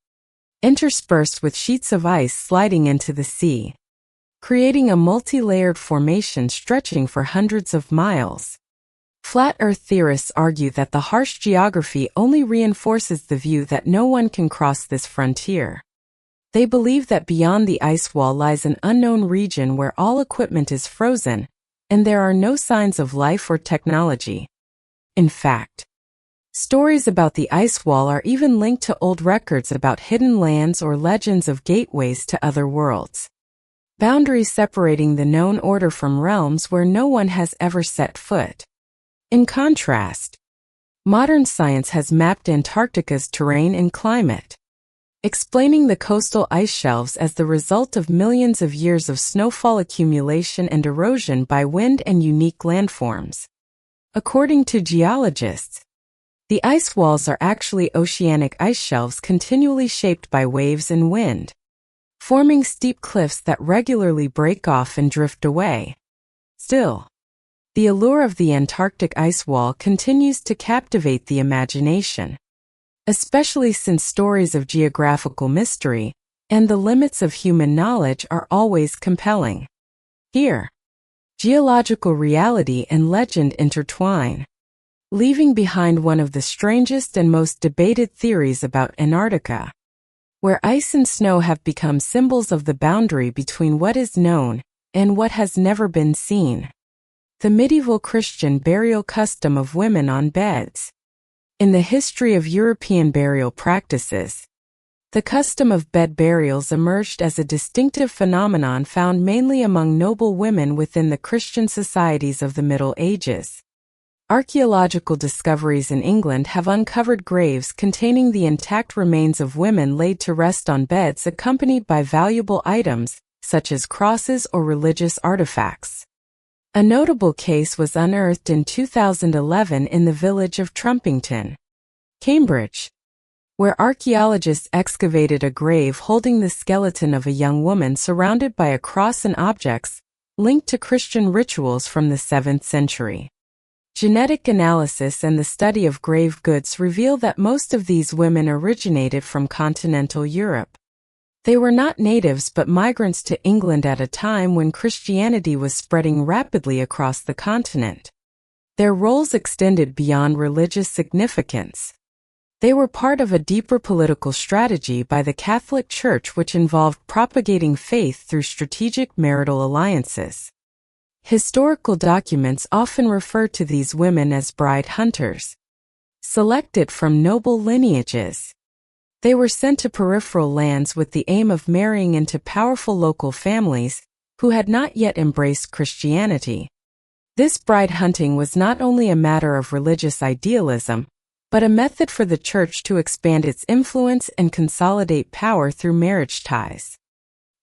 Speaker 1: interspersed with sheets of ice sliding into the sea, creating a multi-layered formation stretching for hundreds of miles. Flat Earth theorists argue that the harsh geography only reinforces the view that no one can cross this frontier. They believe that beyond the ice wall lies an unknown region where all equipment is frozen, and there are no signs of life or technology. In fact, stories about the ice wall are even linked to old records about hidden lands or legends of gateways to other worlds, boundaries separating the known order from realms where no one has ever set foot. In contrast, modern science has mapped Antarctica's terrain and climate, explaining the coastal ice shelves as the result of millions of years of snowfall accumulation and erosion by wind and unique landforms. According to geologists, the ice walls are actually oceanic ice shelves continually shaped by waves and wind, forming steep cliffs that regularly break off and drift away. Still, the allure of the Antarctic ice wall continues to captivate the imagination, especially since stories of geographical mystery and the limits of human knowledge are always compelling. Here, geological reality and legend intertwine, leaving behind one of the strangest and most debated theories about Antarctica, where ice and snow have become symbols of the boundary between what is known and what has never been seen. The medieval Christian burial custom of women on beds. In the history of European burial practices, the custom of bed burials emerged as a distinctive phenomenon found mainly among noble women within the Christian societies of the Middle Ages. Archaeological discoveries in England have uncovered graves containing the intact remains of women laid to rest on beds accompanied by valuable items, such as crosses or religious artifacts. A notable case was unearthed in 2011 in the village of Trumpington, Cambridge, where archaeologists excavated a grave holding the skeleton of a young woman surrounded by a cross and objects linked to Christian rituals from the 7th century. Genetic analysis and the study of grave goods reveal that most of these women originated from continental Europe. They were not natives but migrants to England at a time when Christianity was spreading rapidly across the continent. Their roles extended beyond religious significance. They were part of a deeper political strategy by the Catholic Church which involved propagating faith through strategic marital alliances. Historical documents often refer to these women as bride hunters, selected from noble lineages. They were sent to peripheral lands with the aim of marrying into powerful local families who had not yet embraced Christianity. This bride hunting was not only a matter of religious idealism, but a method for the church to expand its influence and consolidate power through marriage ties.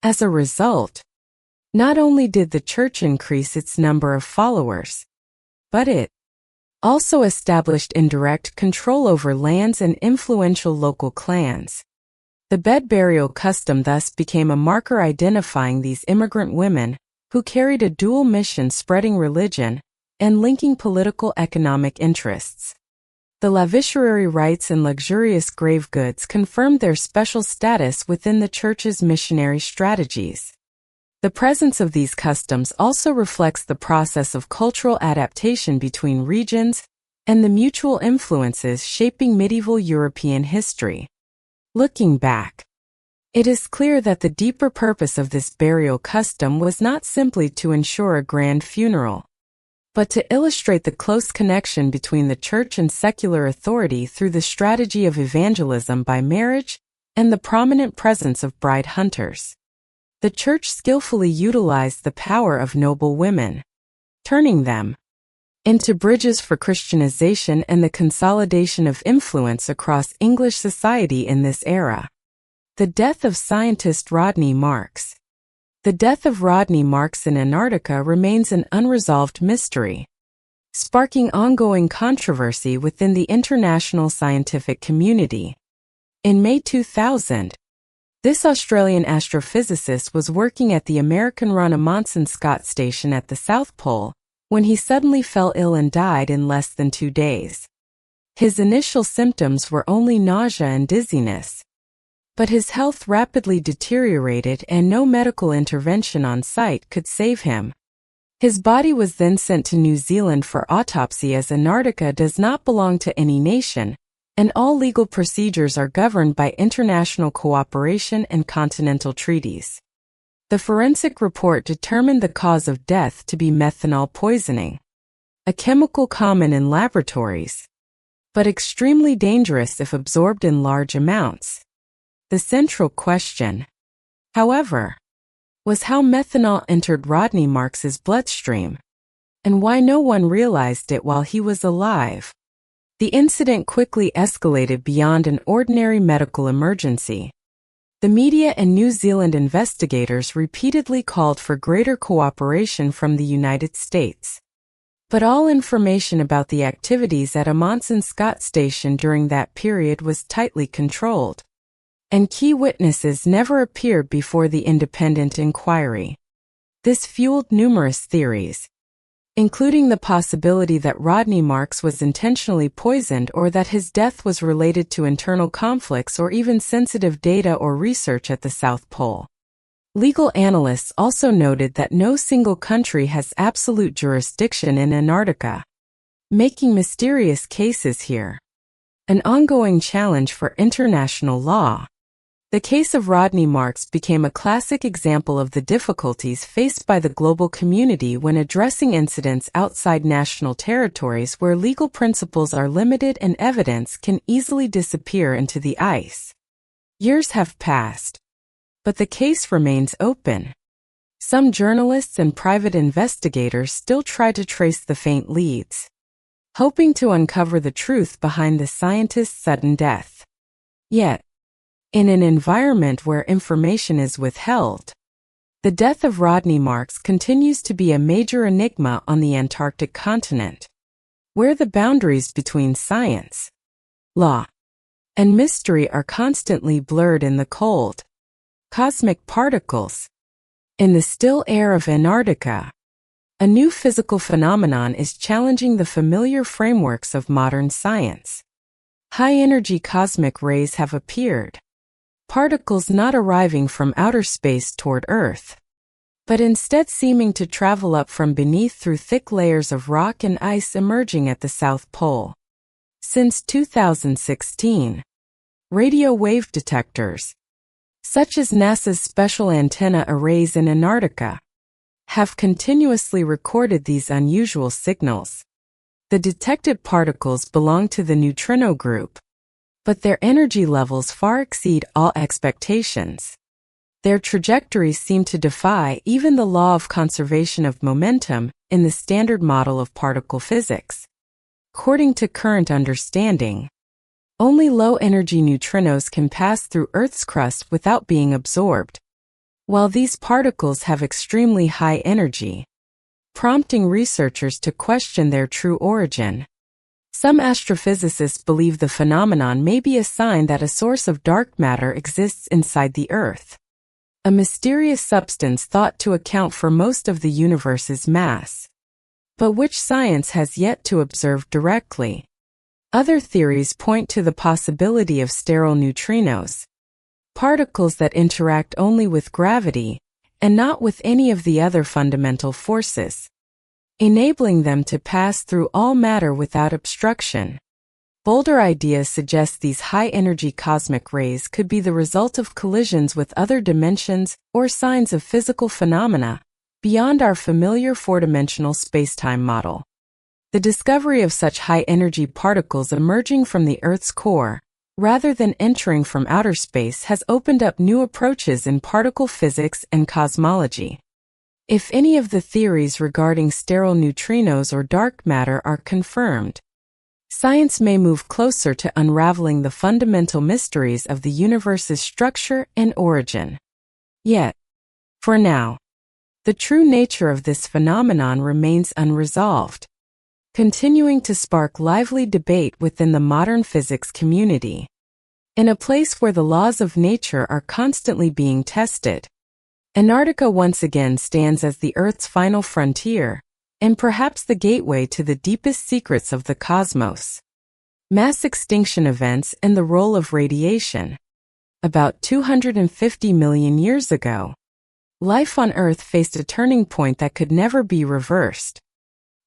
Speaker 1: As a result, not only did the church increase its number of followers, but it also established indirect control over lands and influential local clans. The bed burial custom thus became a marker identifying these immigrant women who carried a dual mission, spreading religion and linking political economic interests. The lavishary rites and luxurious grave goods confirmed their special status within the church's missionary strategies. The presence of these customs also reflects the process of cultural adaptation between regions and the mutual influences shaping medieval European history. Looking back, it is clear that the deeper purpose of this burial custom was not simply to ensure a grand funeral, but to illustrate the close connection between the church and secular authority through the strategy of evangelism by marriage and the prominent presence of bride hunters. The church skillfully utilized the power of noble women, turning them into bridges for Christianization and the consolidation of influence across English society in this era. The death of scientist Rodney Marks. The death of Rodney Marks in Antarctica remains an unresolved mystery, sparking ongoing controversy within the international scientific community. In May 2000, this Australian astrophysicist was working at the American-run Amundsen-Scott station at the South Pole when he suddenly fell ill and died in less than 2 days. His initial symptoms were only nausea and dizziness, but his health rapidly deteriorated and no medical intervention on site could save him. His body was then sent to New Zealand for autopsy, as Antarctica does not belong to any nation, and all legal procedures are governed by international cooperation and continental treaties. The forensic report determined the cause of death to be methanol poisoning, a chemical common in laboratories, but extremely dangerous if absorbed in large amounts. The central question, however, was how methanol entered Rodney Marks's bloodstream, and why no one realized it while he was alive. The incident quickly escalated beyond an ordinary medical emergency. The media and New Zealand investigators repeatedly called for greater cooperation from the United States. But all information about the activities at Amundsen-Scott Station during that period was tightly controlled, and key witnesses never appeared before the independent inquiry. This fueled numerous theories, including the possibility that Rodney Marks was intentionally poisoned or that his death was related to internal conflicts or even sensitive data or research at the South Pole. Legal analysts also noted that no single country has absolute jurisdiction in Antarctica, making mysterious cases here an ongoing challenge for international law. The case of Rodney Marks became a classic example of the difficulties faced by the global community when addressing incidents outside national territories where legal principles are limited and evidence can easily disappear into the ice. Years have passed, but the case remains open. Some journalists and private investigators still try to trace the faint leads, hoping to uncover the truth behind the scientist's sudden death. Yet, in an environment where information is withheld, the death of Rodney Marks continues to be a major enigma on the Antarctic continent, where the boundaries between science, law, and mystery are constantly blurred in the cold, cosmic particles. In the still air of Antarctica, a new physical phenomenon is challenging the familiar frameworks of modern science. High-energy cosmic rays have appeared, particles not arriving from outer space toward Earth, but instead seeming to travel up from beneath through thick layers of rock and ice emerging at the South Pole. Since 2016, radio wave detectors, such as NASA's Special Antenna Arrays in Antarctica, have continuously recorded these unusual signals. The detected particles belong to the neutrino group, but their energy levels far exceed all expectations. Their trajectories seem to defy even the law of conservation of momentum in the standard model of particle physics. According to current understanding, only low-energy neutrinos can pass through Earth's crust without being absorbed, while these particles have extremely high energy, prompting researchers to question their true origin. Some astrophysicists believe the phenomenon may be a sign that a source of dark matter exists inside the Earth, a mysterious substance thought to account for most of the universe's mass, but which science has yet to observe directly. Other theories point to the possibility of sterile neutrinos, particles that interact only with gravity and not with any of the other fundamental forces, enabling them to pass through all matter without obstruction. Bolder ideas suggest these high-energy cosmic rays could be the result of collisions with other dimensions or signs of physical phenomena beyond our familiar four-dimensional spacetime model. The discovery of such high-energy particles emerging from the Earth's core, rather than entering from outer space, has opened up new approaches in particle physics and cosmology. If any of the theories regarding sterile neutrinos or dark matter are confirmed, science may move closer to unraveling the fundamental mysteries of the universe's structure and origin. Yet, for now, the true nature of this phenomenon remains unresolved, continuing to spark lively debate within the modern physics community. In a place where the laws of nature are constantly being tested, Antarctica once again stands as the Earth's final frontier, and perhaps the gateway to the deepest secrets of the cosmos. Mass extinction events and the role of radiation. About 250 million years ago, life on Earth faced a turning point that could never be reversed.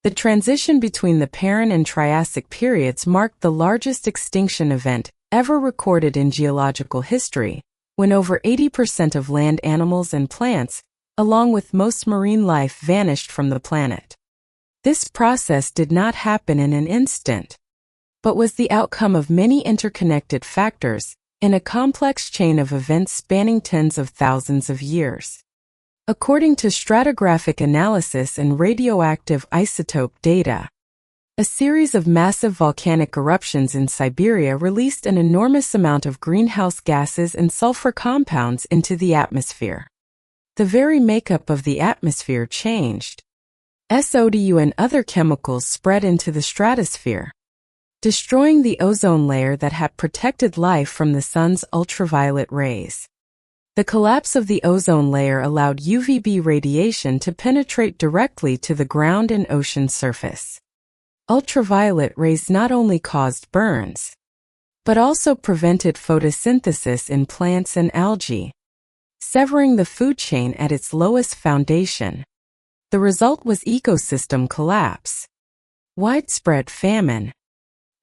Speaker 1: The transition between the Permian and Triassic periods marked the largest extinction event ever recorded in geological history, when over 80% of land animals and plants, along with most marine life, vanished from the planet. This process did not happen in an instant, but was the outcome of many interconnected factors in a complex chain of events spanning tens of thousands of years. According to stratigraphic analysis and radioactive isotope data, a series of massive volcanic eruptions in Siberia released an enormous amount of greenhouse gases and sulfur compounds into the atmosphere. The very makeup of the atmosphere changed. SO2 and other chemicals spread into the stratosphere, destroying the ozone layer that had protected life from the sun's ultraviolet rays. The collapse of the ozone layer allowed UVB radiation to penetrate directly to the ground and ocean surface. Ultraviolet rays not only caused burns, but also prevented photosynthesis in plants and algae, severing the food chain at its lowest foundation. The result was ecosystem collapse, widespread famine,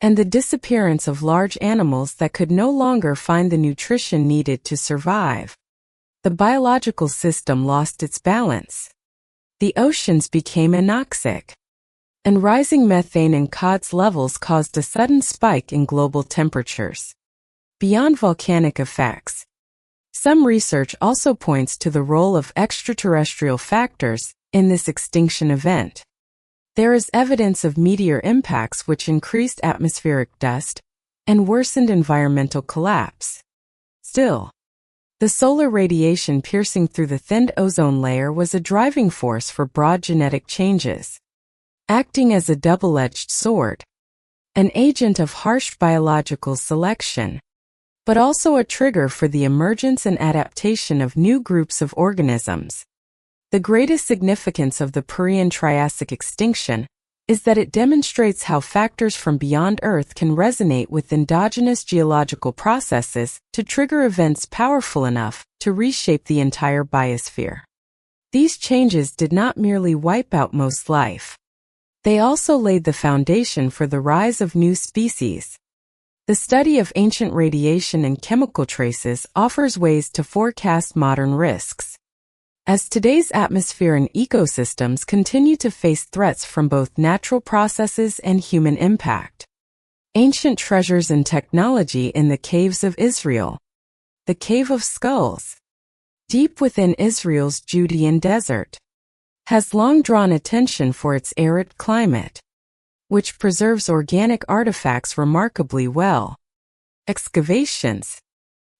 Speaker 1: and the disappearance of large animals that could no longer find the nutrition needed to survive. The biological system lost its balance. The oceans became anoxic, and rising methane and CODS levels caused a sudden spike in global temperatures. Beyond volcanic effects, some research also points to the role of extraterrestrial factors in this extinction event. There is evidence of meteor impacts which increased atmospheric dust and worsened environmental collapse. Still, the solar radiation piercing through the thinned ozone layer was a driving force for broad genetic changes, acting as a double-edged sword, an agent of harsh biological selection, but also a trigger for the emergence and adaptation of new groups of organisms. The greatest significance of the Permian-Triassic extinction is that it demonstrates how factors from beyond Earth can resonate with endogenous geological processes to trigger events powerful enough to reshape the entire biosphere. These changes did not merely wipe out most life. They also laid the foundation for the rise of new species. The study of ancient radiation and chemical traces offers ways to forecast modern risks. As today's atmosphere and ecosystems continue to face threats from both natural processes and human impact, Ancient treasures and technology in the caves of Israel. The Cave of Skulls, deep within Israel's Judean desert, has long drawn attention for its arid climate, which preserves organic artifacts remarkably well. Excavations,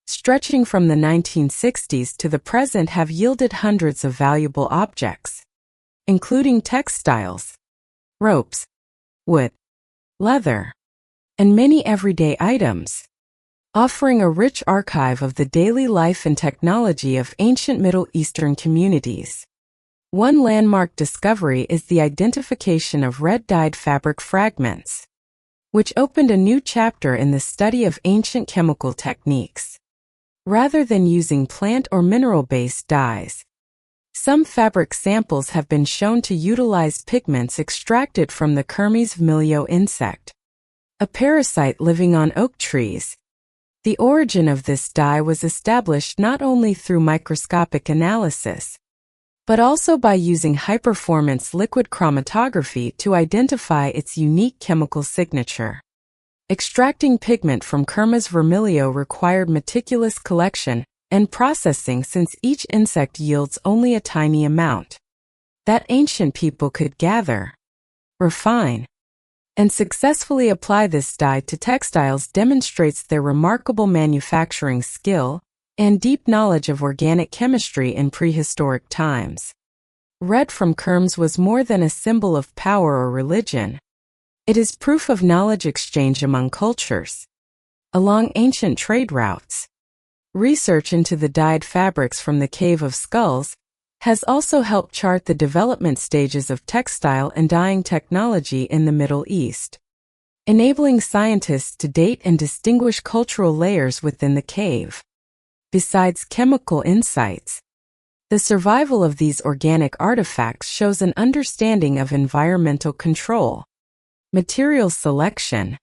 Speaker 1: stretching from the 1960s to the present, have yielded hundreds of valuable objects, including textiles, ropes, wood, leather, and many everyday items, offering a rich archive of the daily life and technology of ancient Middle Eastern communities. One landmark discovery is the identification of red-dyed fabric fragments, which opened a new chapter in the study of ancient chemical techniques. Rather than using plant or mineral-based dyes, some fabric samples have been shown to utilize pigments extracted from the Kermes vermilio insect, a parasite living on oak trees. The origin of this dye was established not only through microscopic analysis, but also by using high-performance liquid chromatography to identify its unique chemical signature. Extracting pigment from Kermes vermilio required meticulous collection and processing, since each insect yields only a tiny amount that ancient people could gather, refine, and successfully apply. This dye to textiles demonstrates their remarkable manufacturing skill and deep knowledge of organic chemistry in prehistoric times. Red from Kermes was more than a symbol of power or religion. It is proof of knowledge exchange among cultures. Along ancient trade routes, research into the dyed fabrics from the Cave of Skulls has also helped chart the development stages of textile and dyeing technology in the Middle East, enabling scientists to date and distinguish cultural layers within the cave. Besides chemical insights, the survival of these organic artifacts shows an understanding of environmental control, material selection,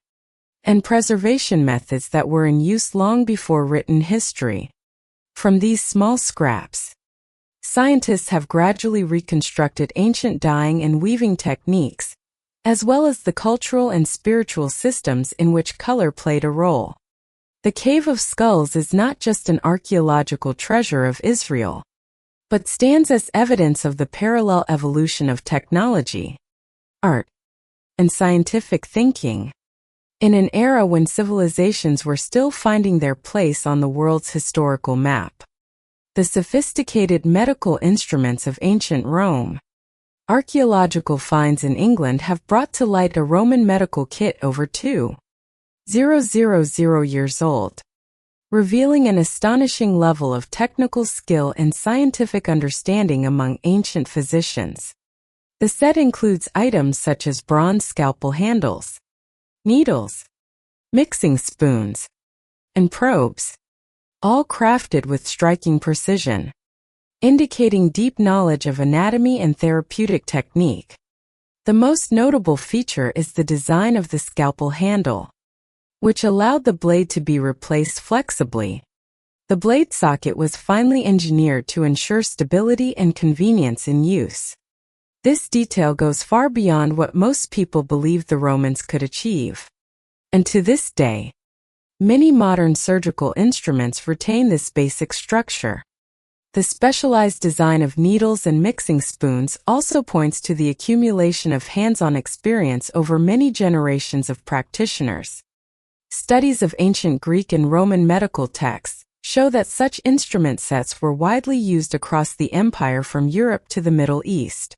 Speaker 1: and preservation methods that were in use long before written history. From these small scraps, scientists have gradually reconstructed ancient dyeing and weaving techniques, as well as the cultural and spiritual systems in which color played a role. The Cave of Skulls is not just an archaeological treasure of Israel, but stands as evidence of the parallel evolution of technology, art, and scientific thinking, in an era when civilizations were still finding their place on the world's historical map. The sophisticated medical instruments of ancient Rome. Archaeological finds in England have brought to light a Roman medical kit over 2,000 years old, revealing an astonishing level of technical skill and scientific understanding among ancient physicians. The set includes items such as bronze scalpel handles, needles, mixing spoons, and probes, all crafted with striking precision, indicating deep knowledge of anatomy and therapeutic technique. The most notable feature is the design of the scalpel handle, which allowed the blade to be replaced flexibly. The blade socket was finely engineered to ensure stability and convenience in use. This detail goes far beyond what most people believed the Romans could achieve. And to this day, many modern surgical instruments retain this basic structure. The specialized design of needles and mixing spoons also points to the accumulation of hands-on experience over many generations of practitioners. Studies of ancient Greek and Roman medical texts show that such instrument sets were widely used across the empire from Europe to the Middle East.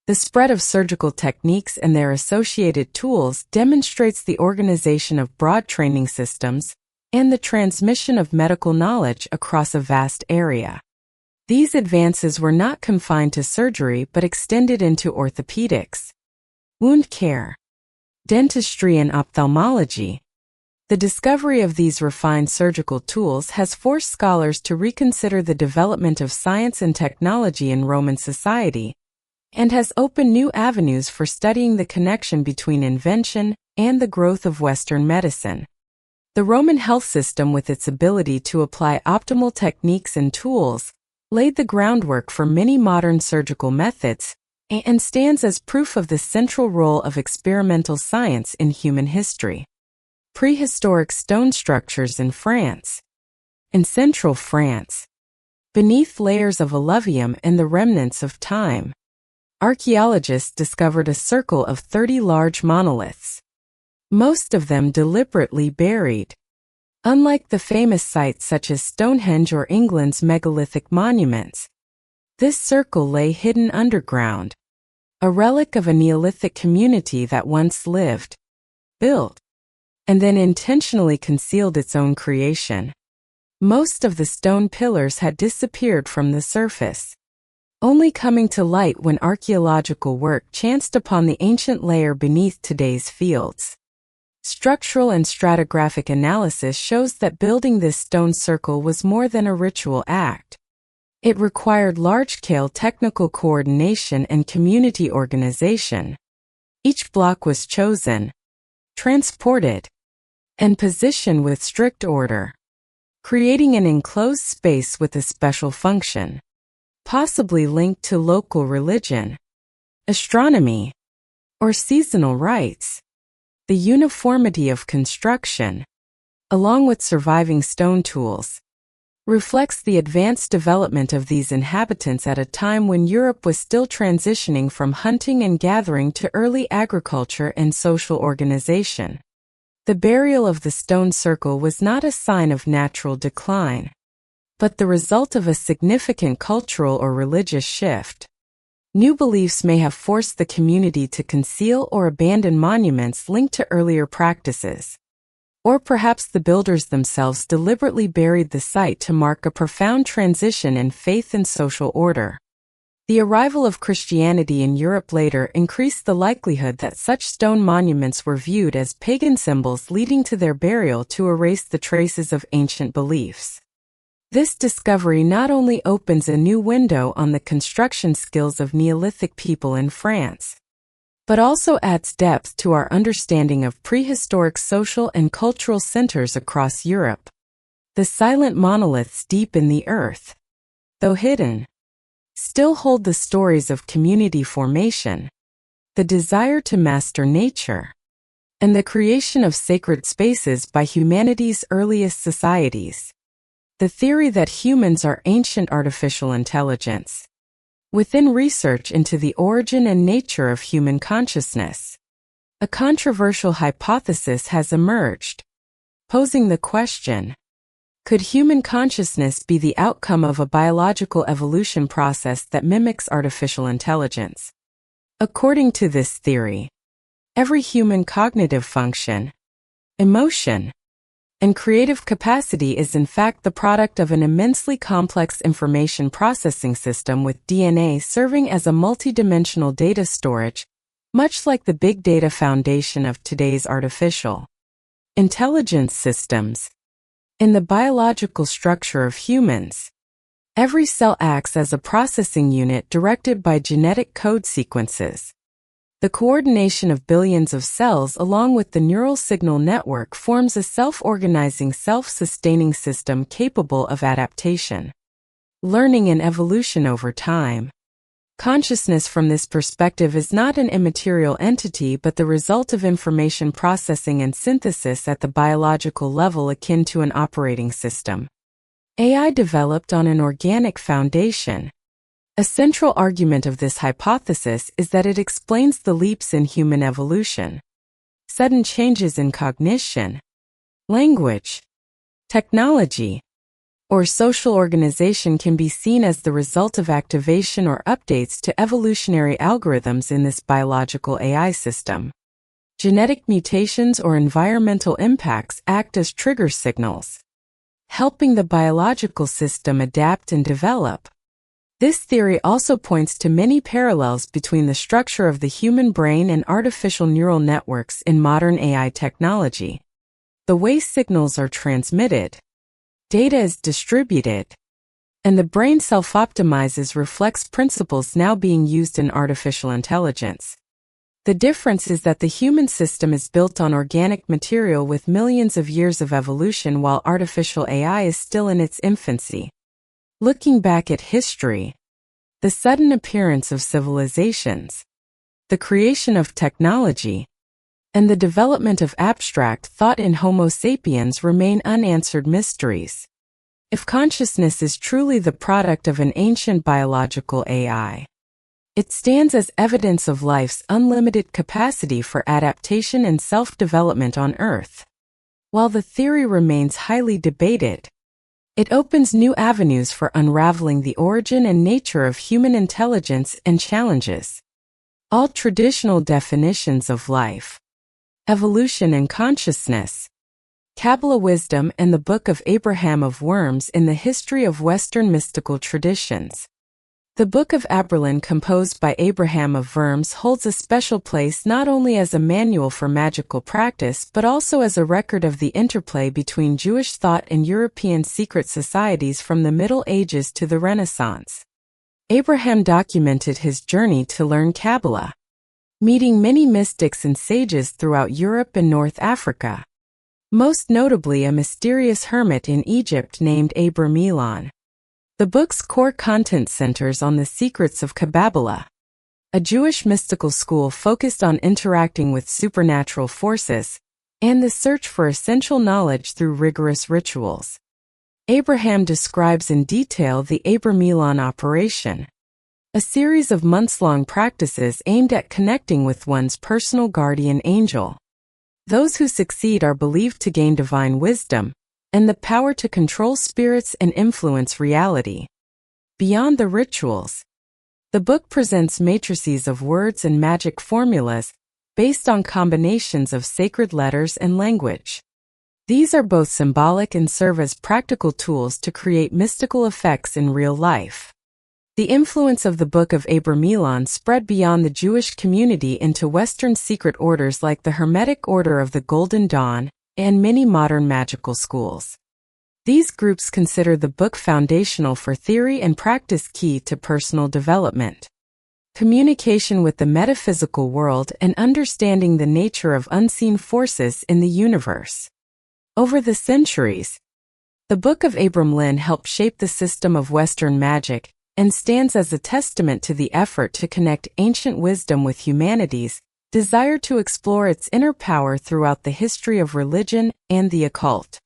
Speaker 1: The spread of surgical techniques and their associated tools demonstrates the organization of broad training systems and the transmission of medical knowledge across a vast area. These advances were not confined to surgery but extended into orthopedics, wound care, dentistry, and ophthalmology. The discovery of these refined surgical tools has forced scholars to reconsider the development of science and technology in Roman society, and has opened new avenues for studying the connection between invention and the growth of Western medicine. The Roman health system, with its ability to apply optimal techniques and tools, laid the groundwork for many modern surgical methods, and stands as proof of the central role of experimental science in human history. Prehistoric stone structures in France. In central France, beneath layers of alluvium and the remnants of time, archaeologists discovered a circle of 30 large monoliths, most of them deliberately buried. Unlike the famous sites such as Stonehenge or England's megalithic monuments, this circle lay hidden underground, a relic of a Neolithic community that once lived, built, and then intentionally concealed its own creation. Most of the stone pillars had disappeared from the surface, only coming to light when archaeological work chanced upon the ancient layer beneath today's fields. Structural and stratigraphic analysis shows that building this stone circle was more than a ritual act. It required large-scale technical coordination and community organization. Each block was chosen, transported, and positioned with strict order, creating an enclosed space with a special function, possibly linked to local religion, astronomy, or seasonal rites. The uniformity of construction, along with surviving stone tools, reflects the advanced development of these inhabitants at a time when Europe was still transitioning from hunting and gathering to early agriculture and social organization. The burial of the stone circle was not a sign of natural decline, but the result of a significant cultural or religious shift. New beliefs may have forced the community to conceal or abandon monuments linked to earlier practices. Or perhaps the builders themselves deliberately buried the site to mark a profound transition in faith and social order. The arrival of Christianity in Europe later increased the likelihood that such stone monuments were viewed as pagan symbols, leading to their burial to erase the traces of ancient beliefs. This discovery not only opens a new window on the construction skills of Neolithic people in France, but also adds depth to our understanding of prehistoric social and cultural centers across Europe. The silent monoliths deep in the earth, though hidden, still hold the stories of community formation, the desire to master nature, and the creation of sacred spaces by humanity's earliest societies. The theory that humans are ancient artificial intelligence. Within research into the origin and nature of human consciousness, a controversial hypothesis has emerged, posing the question: could human consciousness be the outcome of a biological evolution process that mimics artificial intelligence? According to this theory, every human cognitive function, emotion, and creative capacity is in fact the product of an immensely complex information processing system with DNA serving as a multidimensional data storage, much like the big data foundation of today's artificial intelligence systems. In the biological structure of humans, every cell acts as a processing unit directed by genetic code sequences. The coordination of billions of cells along with the neural signal network forms a self-organizing, self-sustaining system capable of adaptation, learning, and evolution over time. Consciousness from this perspective is not an immaterial entity but the result of information processing and synthesis at the biological level akin to an operating system. AI developed on an organic foundation. A central argument of this hypothesis is that it explains the leaps in human evolution. Sudden changes in cognition, language, technology, or social organization can be seen as the result of activation or updates to evolutionary algorithms in this biological AI system. Genetic mutations or environmental impacts act as trigger signals, helping the biological system adapt and develop. This theory also points to many parallels between the structure of the human brain and artificial neural networks in modern AI technology. The way signals are transmitted, data is distributed, and the brain self-optimizes reflects principles now being used in artificial intelligence. The difference is that the human system is built on organic material with millions of years of evolution while artificial AI is still in its infancy. Looking back at history, the sudden appearance of civilizations, the creation of technology, and the development of abstract thought in Homo sapiens remain unanswered mysteries. If consciousness is truly the product of an ancient biological AI, it stands as evidence of life's unlimited capacity for adaptation and self-development on Earth. While the theory remains highly debated, it opens new avenues for unraveling the origin and nature of human intelligence and challenges all traditional definitions of life, evolution, and consciousness. Kabbalah wisdom and the Book of Abraham of Worms in the history of Western mystical traditions. The Book of Abraham, composed by Abraham of Worms, holds a special place not only as a manual for magical practice but also as a record of the interplay between Jewish thought and European secret societies from the Middle Ages to the Renaissance. Abraham documented his journey to learn Kabbalah, meeting many mystics and sages throughout Europe and North Africa, most notably a mysterious hermit in Egypt named Abram Elon. The book's core content centers on the secrets of Kabbalah, a Jewish mystical school focused on interacting with supernatural forces and the search for essential knowledge through rigorous rituals. Abraham describes in detail the Abram Elon operation, a series of months-long practices aimed at connecting with one's personal guardian angel. Those who succeed are believed to gain divine wisdom and the power to control spirits and influence reality. Beyond the rituals, the book presents matrices of words and magic formulas based on combinations of sacred letters and language. These are both symbolic and serve as practical tools to create mystical effects in real life. The influence of the Book of Abram Elon spread beyond the Jewish community into Western secret orders like the Hermetic Order of the Golden Dawn and many modern magical schools. These groups consider the book foundational for theory and practice, key to personal development, communication with the metaphysical world, and understanding the nature of unseen forces in the universe. Over the centuries, the Book of Abram Lin helped shape the system of Western magic and stands as a testament to the effort to connect ancient wisdom with humanity's desire to explore its inner power throughout the history of religion and the occult.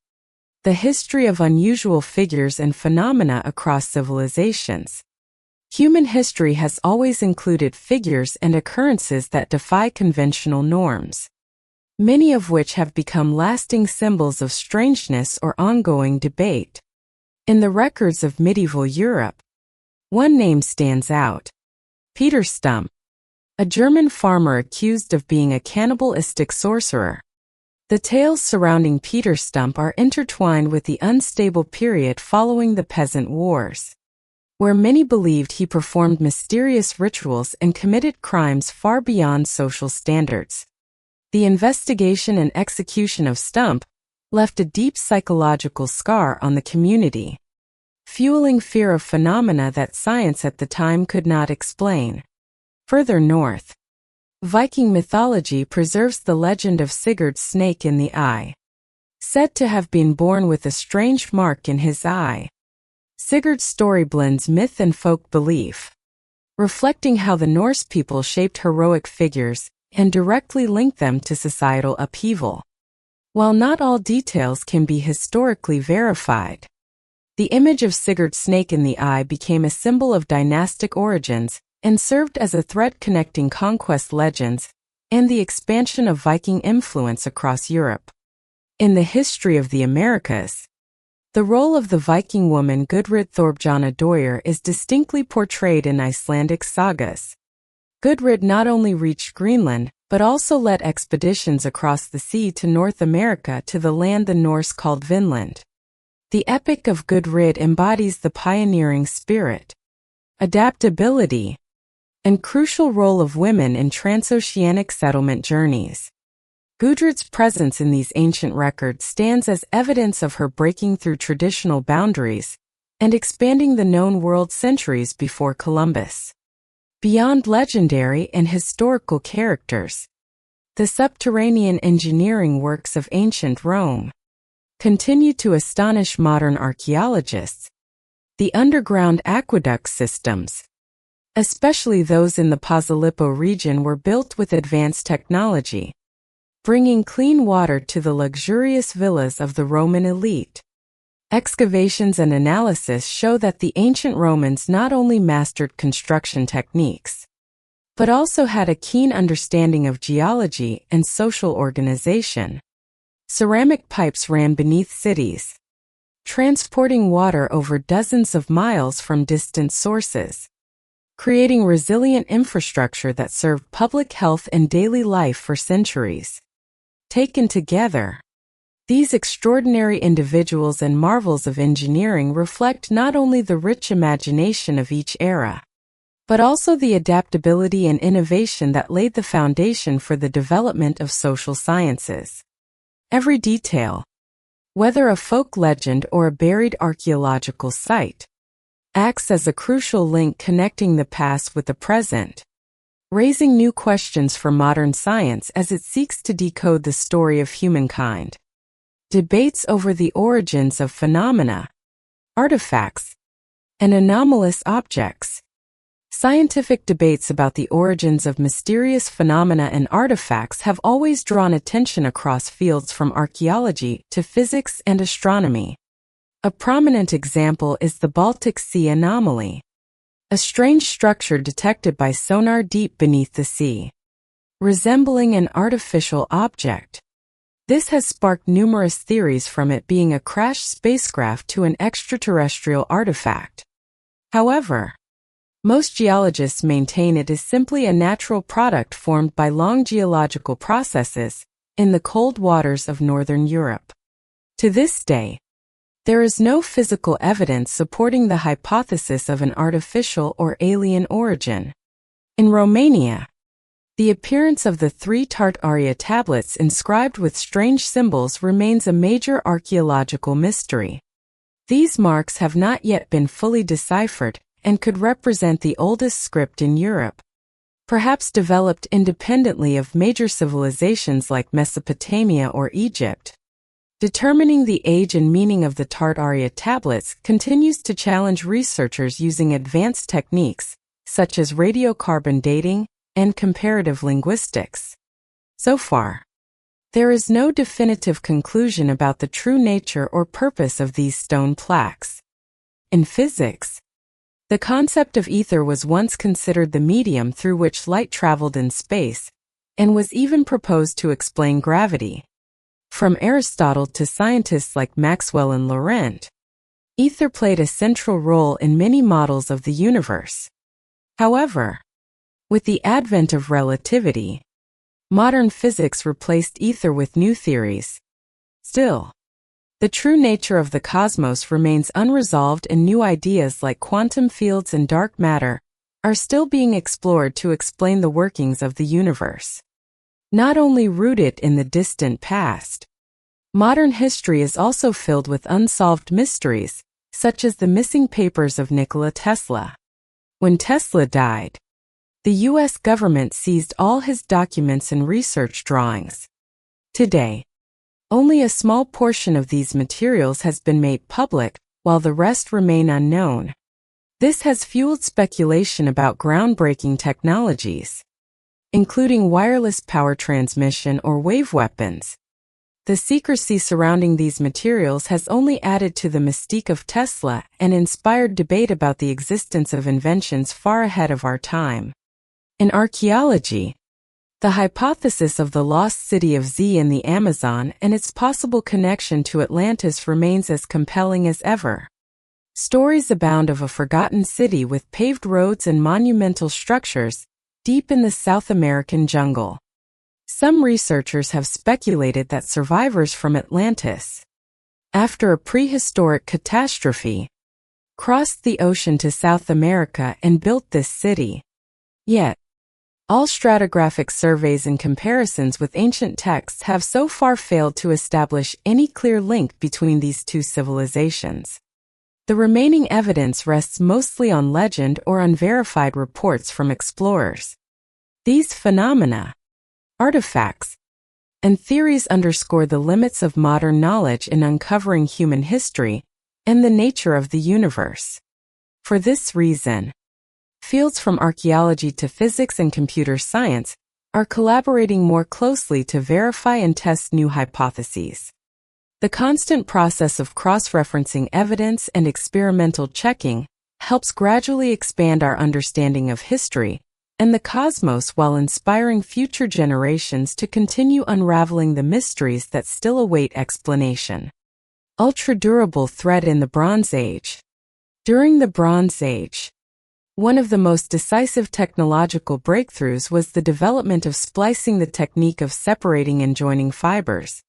Speaker 1: The history of unusual figures and phenomena across civilizations. Human history has always included figures and occurrences that defy conventional norms, many of which have become lasting symbols of strangeness or ongoing debate. In the records of medieval Europe, one name stands out: Peter Stump, a German farmer accused of being a cannibalistic sorcerer. The tales surrounding Peter Stump are intertwined with the unstable period following the Peasant Wars, where many believed he performed mysterious rituals and committed crimes far beyond social standards. The investigation and execution of Stump left a deep psychological scar on the community, fueling fear of phenomena that science at the time could not explain. Further north, Viking mythology preserves the legend of Sigurd's snake in the eye, said to have been born with a strange mark in his eye. Sigurd's story blends myth and folk belief, reflecting how the Norse people shaped heroic figures and directly linked them to societal upheaval. While not all details can be historically verified, the image of Sigurd's snake in the eye became a symbol of dynastic origins and served as a thread connecting conquest legends and the expansion of Viking influence across Europe. In the history of the Americas, the role of the Viking woman Gudrid Thorbjornadóttir is distinctly portrayed in Icelandic sagas. Gudrid not only reached Greenland, but also led expeditions across the sea to North America, to the land the Norse called Vinland. The Epic of Gudrid embodies the pioneering spirit, adaptability, and crucial role of women in transoceanic settlement journeys. Gudrid's presence in these ancient records stands as evidence of her breaking through traditional boundaries and expanding the known world centuries before Columbus. Beyond legendary and historical characters, the subterranean engineering works of ancient Rome continue to astonish modern archaeologists. The underground aqueduct systems, especially those in the Posillipo region, were built with advanced technology, bringing clean water to the luxurious villas of the Roman elite. Excavations and analysis show that the ancient Romans not only mastered construction techniques, but also had a keen understanding of geology and social organization. Ceramic pipes ran beneath cities, transporting water over dozens of miles from distant sources, creating resilient infrastructure that served public health and daily life for centuries. Taken together, these extraordinary individuals and marvels of engineering reflect not only the rich imagination of each era, but also the adaptability and innovation that laid the foundation for the development of social sciences. Every detail, whether a folk legend or a buried archaeological site, acts as a crucial link connecting the past with the present, raising new questions for modern science as it seeks to decode the story of humankind. Debates over the origins of phenomena, artifacts, and anomalous objects. Scientific debates about the origins of mysterious phenomena and artifacts have always drawn attention across fields from archaeology to physics and astronomy. A prominent example is the Baltic Sea anomaly, a strange structure detected by sonar deep beneath the sea, resembling an artificial object. This has sparked numerous theories, from it being a crashed spacecraft to an extraterrestrial artifact. However, most geologists maintain it is simply a natural product formed by long geological processes in the cold waters of northern Europe. To this day, there is no physical evidence supporting the hypothesis of an artificial or alien origin. In Romania, the appearance of the 3 Tartaria tablets inscribed with strange symbols remains a major archaeological mystery. These marks have not yet been fully deciphered and could represent the oldest script in Europe, perhaps developed independently of major civilizations like Mesopotamia or Egypt. Determining the age and meaning of the Tartaria tablets continues to challenge researchers using advanced techniques, such as radiocarbon dating and comparative linguistics. So far, there is no definitive conclusion about the true nature or purpose of these stone plaques. In physics, the concept of ether was once considered the medium through which light traveled in space, and was even proposed to explain gravity. From Aristotle to scientists like Maxwell and Laurent, ether played a central role in many models of the universe. However, with the advent of relativity, modern physics replaced ether with new theories. Still, the true nature of the cosmos remains unresolved, and new ideas like quantum fields and dark matter are still being explored to explain the workings of the universe. Not only rooted in the distant past, modern history is also filled with unsolved mysteries, such as the missing papers of Nikola Tesla. When Tesla died, the U.S. government seized all his documents and research drawings. Today, only a small portion of these materials has been made public, while the rest remain unknown. This has fueled speculation about groundbreaking technologies, including wireless power transmission or wave weapons. The secrecy surrounding these materials has only added to the mystique of Tesla and inspired debate about the existence of inventions far ahead of our time. In archaeology, the hypothesis of the lost city of Z in the Amazon and its possible connection to Atlantis remains as compelling as ever. Stories abound of a forgotten city with paved roads and monumental structures deep in the South American jungle. Some researchers have speculated that survivors from Atlantis, after a prehistoric catastrophe, crossed the ocean to South America and built this city. Yet, all stratigraphic surveys and comparisons with ancient texts have so far failed to establish any clear link between these two civilizations. The remaining evidence rests mostly on legend or unverified reports from explorers. These phenomena, artifacts, and theories underscore the limits of modern knowledge in uncovering human history and the nature of the universe. For this reason, fields from archaeology to physics and computer science are collaborating more closely to verify and test new hypotheses. The constant process of cross-referencing evidence and experimental checking helps gradually expand our understanding of history and the cosmos while inspiring future generations to continue unraveling the mysteries that still await explanation. Ultra-durable thread in the Bronze Age. During the Bronze Age, one of the most decisive technological breakthroughs was the development of splicing, the technique of separating and joining fibers.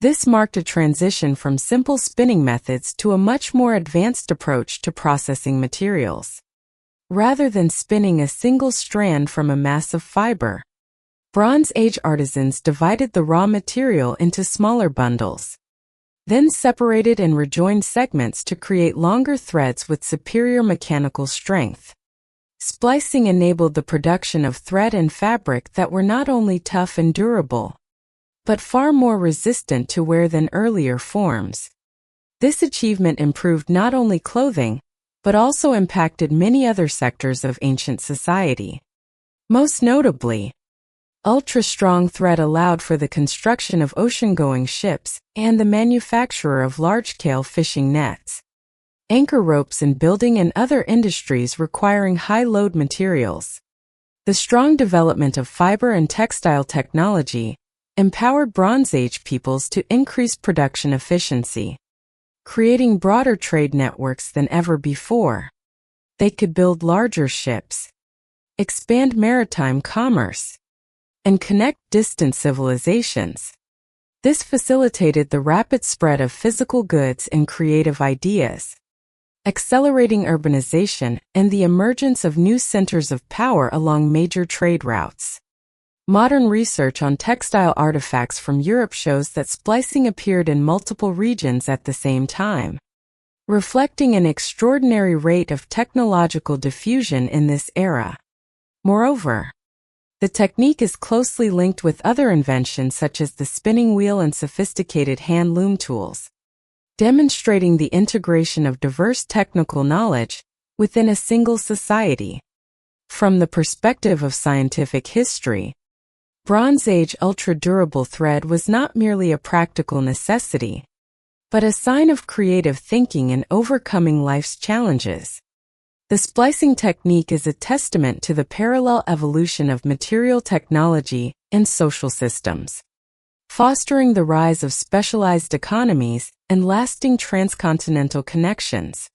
Speaker 1: This marked a transition from simple spinning methods to a much more advanced approach to processing materials. Rather than spinning a single strand from a mass of fiber, Bronze Age artisans divided the raw material into smaller bundles, then separated and rejoined segments to create longer threads with superior mechanical strength. Splicing enabled the production of thread and fabric that were not only tough and durable, but far more resistant to wear than earlier forms. This achievement improved not only clothing, but also impacted many other sectors of ancient society. Most notably, ultra-strong thread allowed for the construction of ocean-going ships and the manufacture of large-scale fishing nets, anchor ropes, and building and other industries requiring high-load materials. The strong development of fiber and textile technology empowered Bronze Age peoples to increase production efficiency, creating broader trade networks than ever before. They could build larger ships, expand maritime commerce, and connect distant civilizations. This facilitated the rapid spread of physical goods and creative ideas, accelerating urbanization and the emergence of new centers of power along major trade routes. Modern research on textile artifacts from Europe shows that splicing appeared in multiple regions at the same time, reflecting an extraordinary rate of technological diffusion in this era. Moreover, the technique is closely linked with other inventions such as the spinning wheel and sophisticated hand loom tools, demonstrating the integration of diverse technical knowledge within a single society. From the perspective of scientific history, Bronze Age ultra-durable thread was not merely a practical necessity, but a sign of creative thinking and overcoming life's challenges. The splicing technique is a testament to the parallel evolution of material technology and social systems, fostering the rise of specialized economies and lasting transcontinental connections.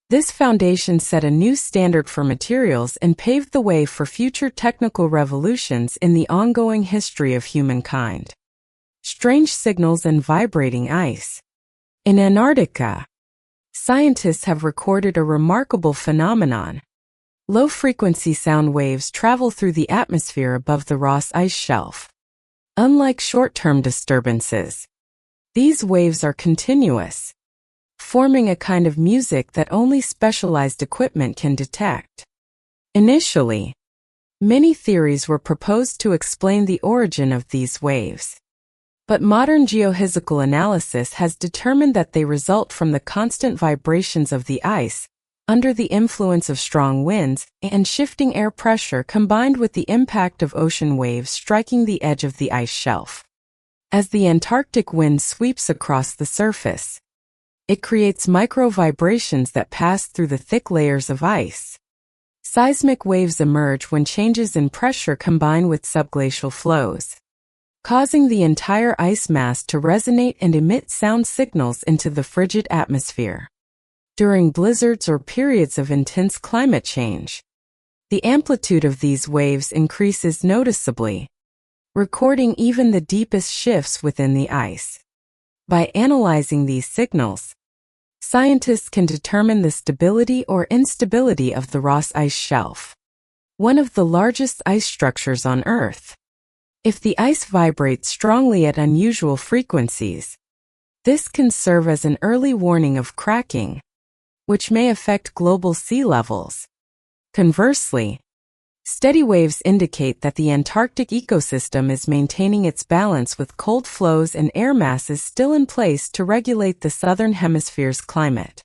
Speaker 1: This foundation set a new standard for materials and paved the way for future technical revolutions in the ongoing history of humankind. Strange signals and vibrating ice. In Antarctica, scientists have recorded a remarkable phenomenon. Low-frequency sound waves travel through the atmosphere above the Ross Ice Shelf. Unlike short-term disturbances, these waves are continuous, forming a kind of music that only specialized equipment can detect. Initially, many theories were proposed to explain the origin of these waves, but modern geophysical analysis has determined that they result from the constant vibrations of the ice under the influence of strong winds and shifting air pressure combined with the impact of ocean waves striking the edge of the ice shelf. As the Antarctic wind sweeps across the surface, it creates micro-vibrations that pass through the thick layers of ice. Seismic waves emerge when changes in pressure combine with subglacial flows, causing the entire ice mass to resonate and emit sound signals into the frigid atmosphere. During blizzards or periods of intense climate change, the amplitude of these waves increases noticeably, recording even the deepest shifts within the ice. By analyzing these signals, scientists can determine the stability or instability of the Ross Ice Shelf, one of the largest ice structures on Earth. If the ice vibrates strongly at unusual frequencies, this can serve as an early warning of cracking, which may affect global sea levels. Conversely, steady waves indicate that the Antarctic ecosystem is maintaining its balance with cold flows and air masses still in place to regulate the southern hemisphere's climate.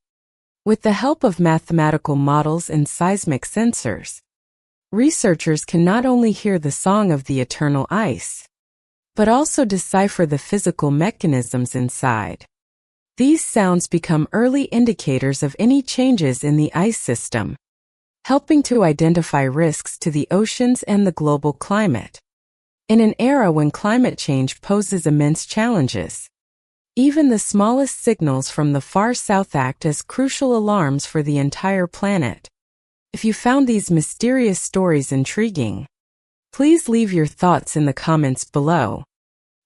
Speaker 1: With the help of mathematical models and seismic sensors, researchers can not only hear the song of the eternal ice, but also decipher the physical mechanisms inside. These sounds become early indicators of any changes in the ice system, helping to identify risks to the oceans and the global climate. In an era when climate change poses immense challenges, even the smallest signals from the far south act as crucial alarms for the entire planet. If you found these mysterious stories intriguing, please leave your thoughts in the comments below.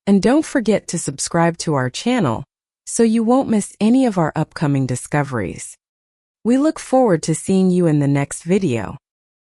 Speaker 1: And don't forget to subscribe to our channel so you won't miss any of our upcoming discoveries. We look forward to seeing you in the next video.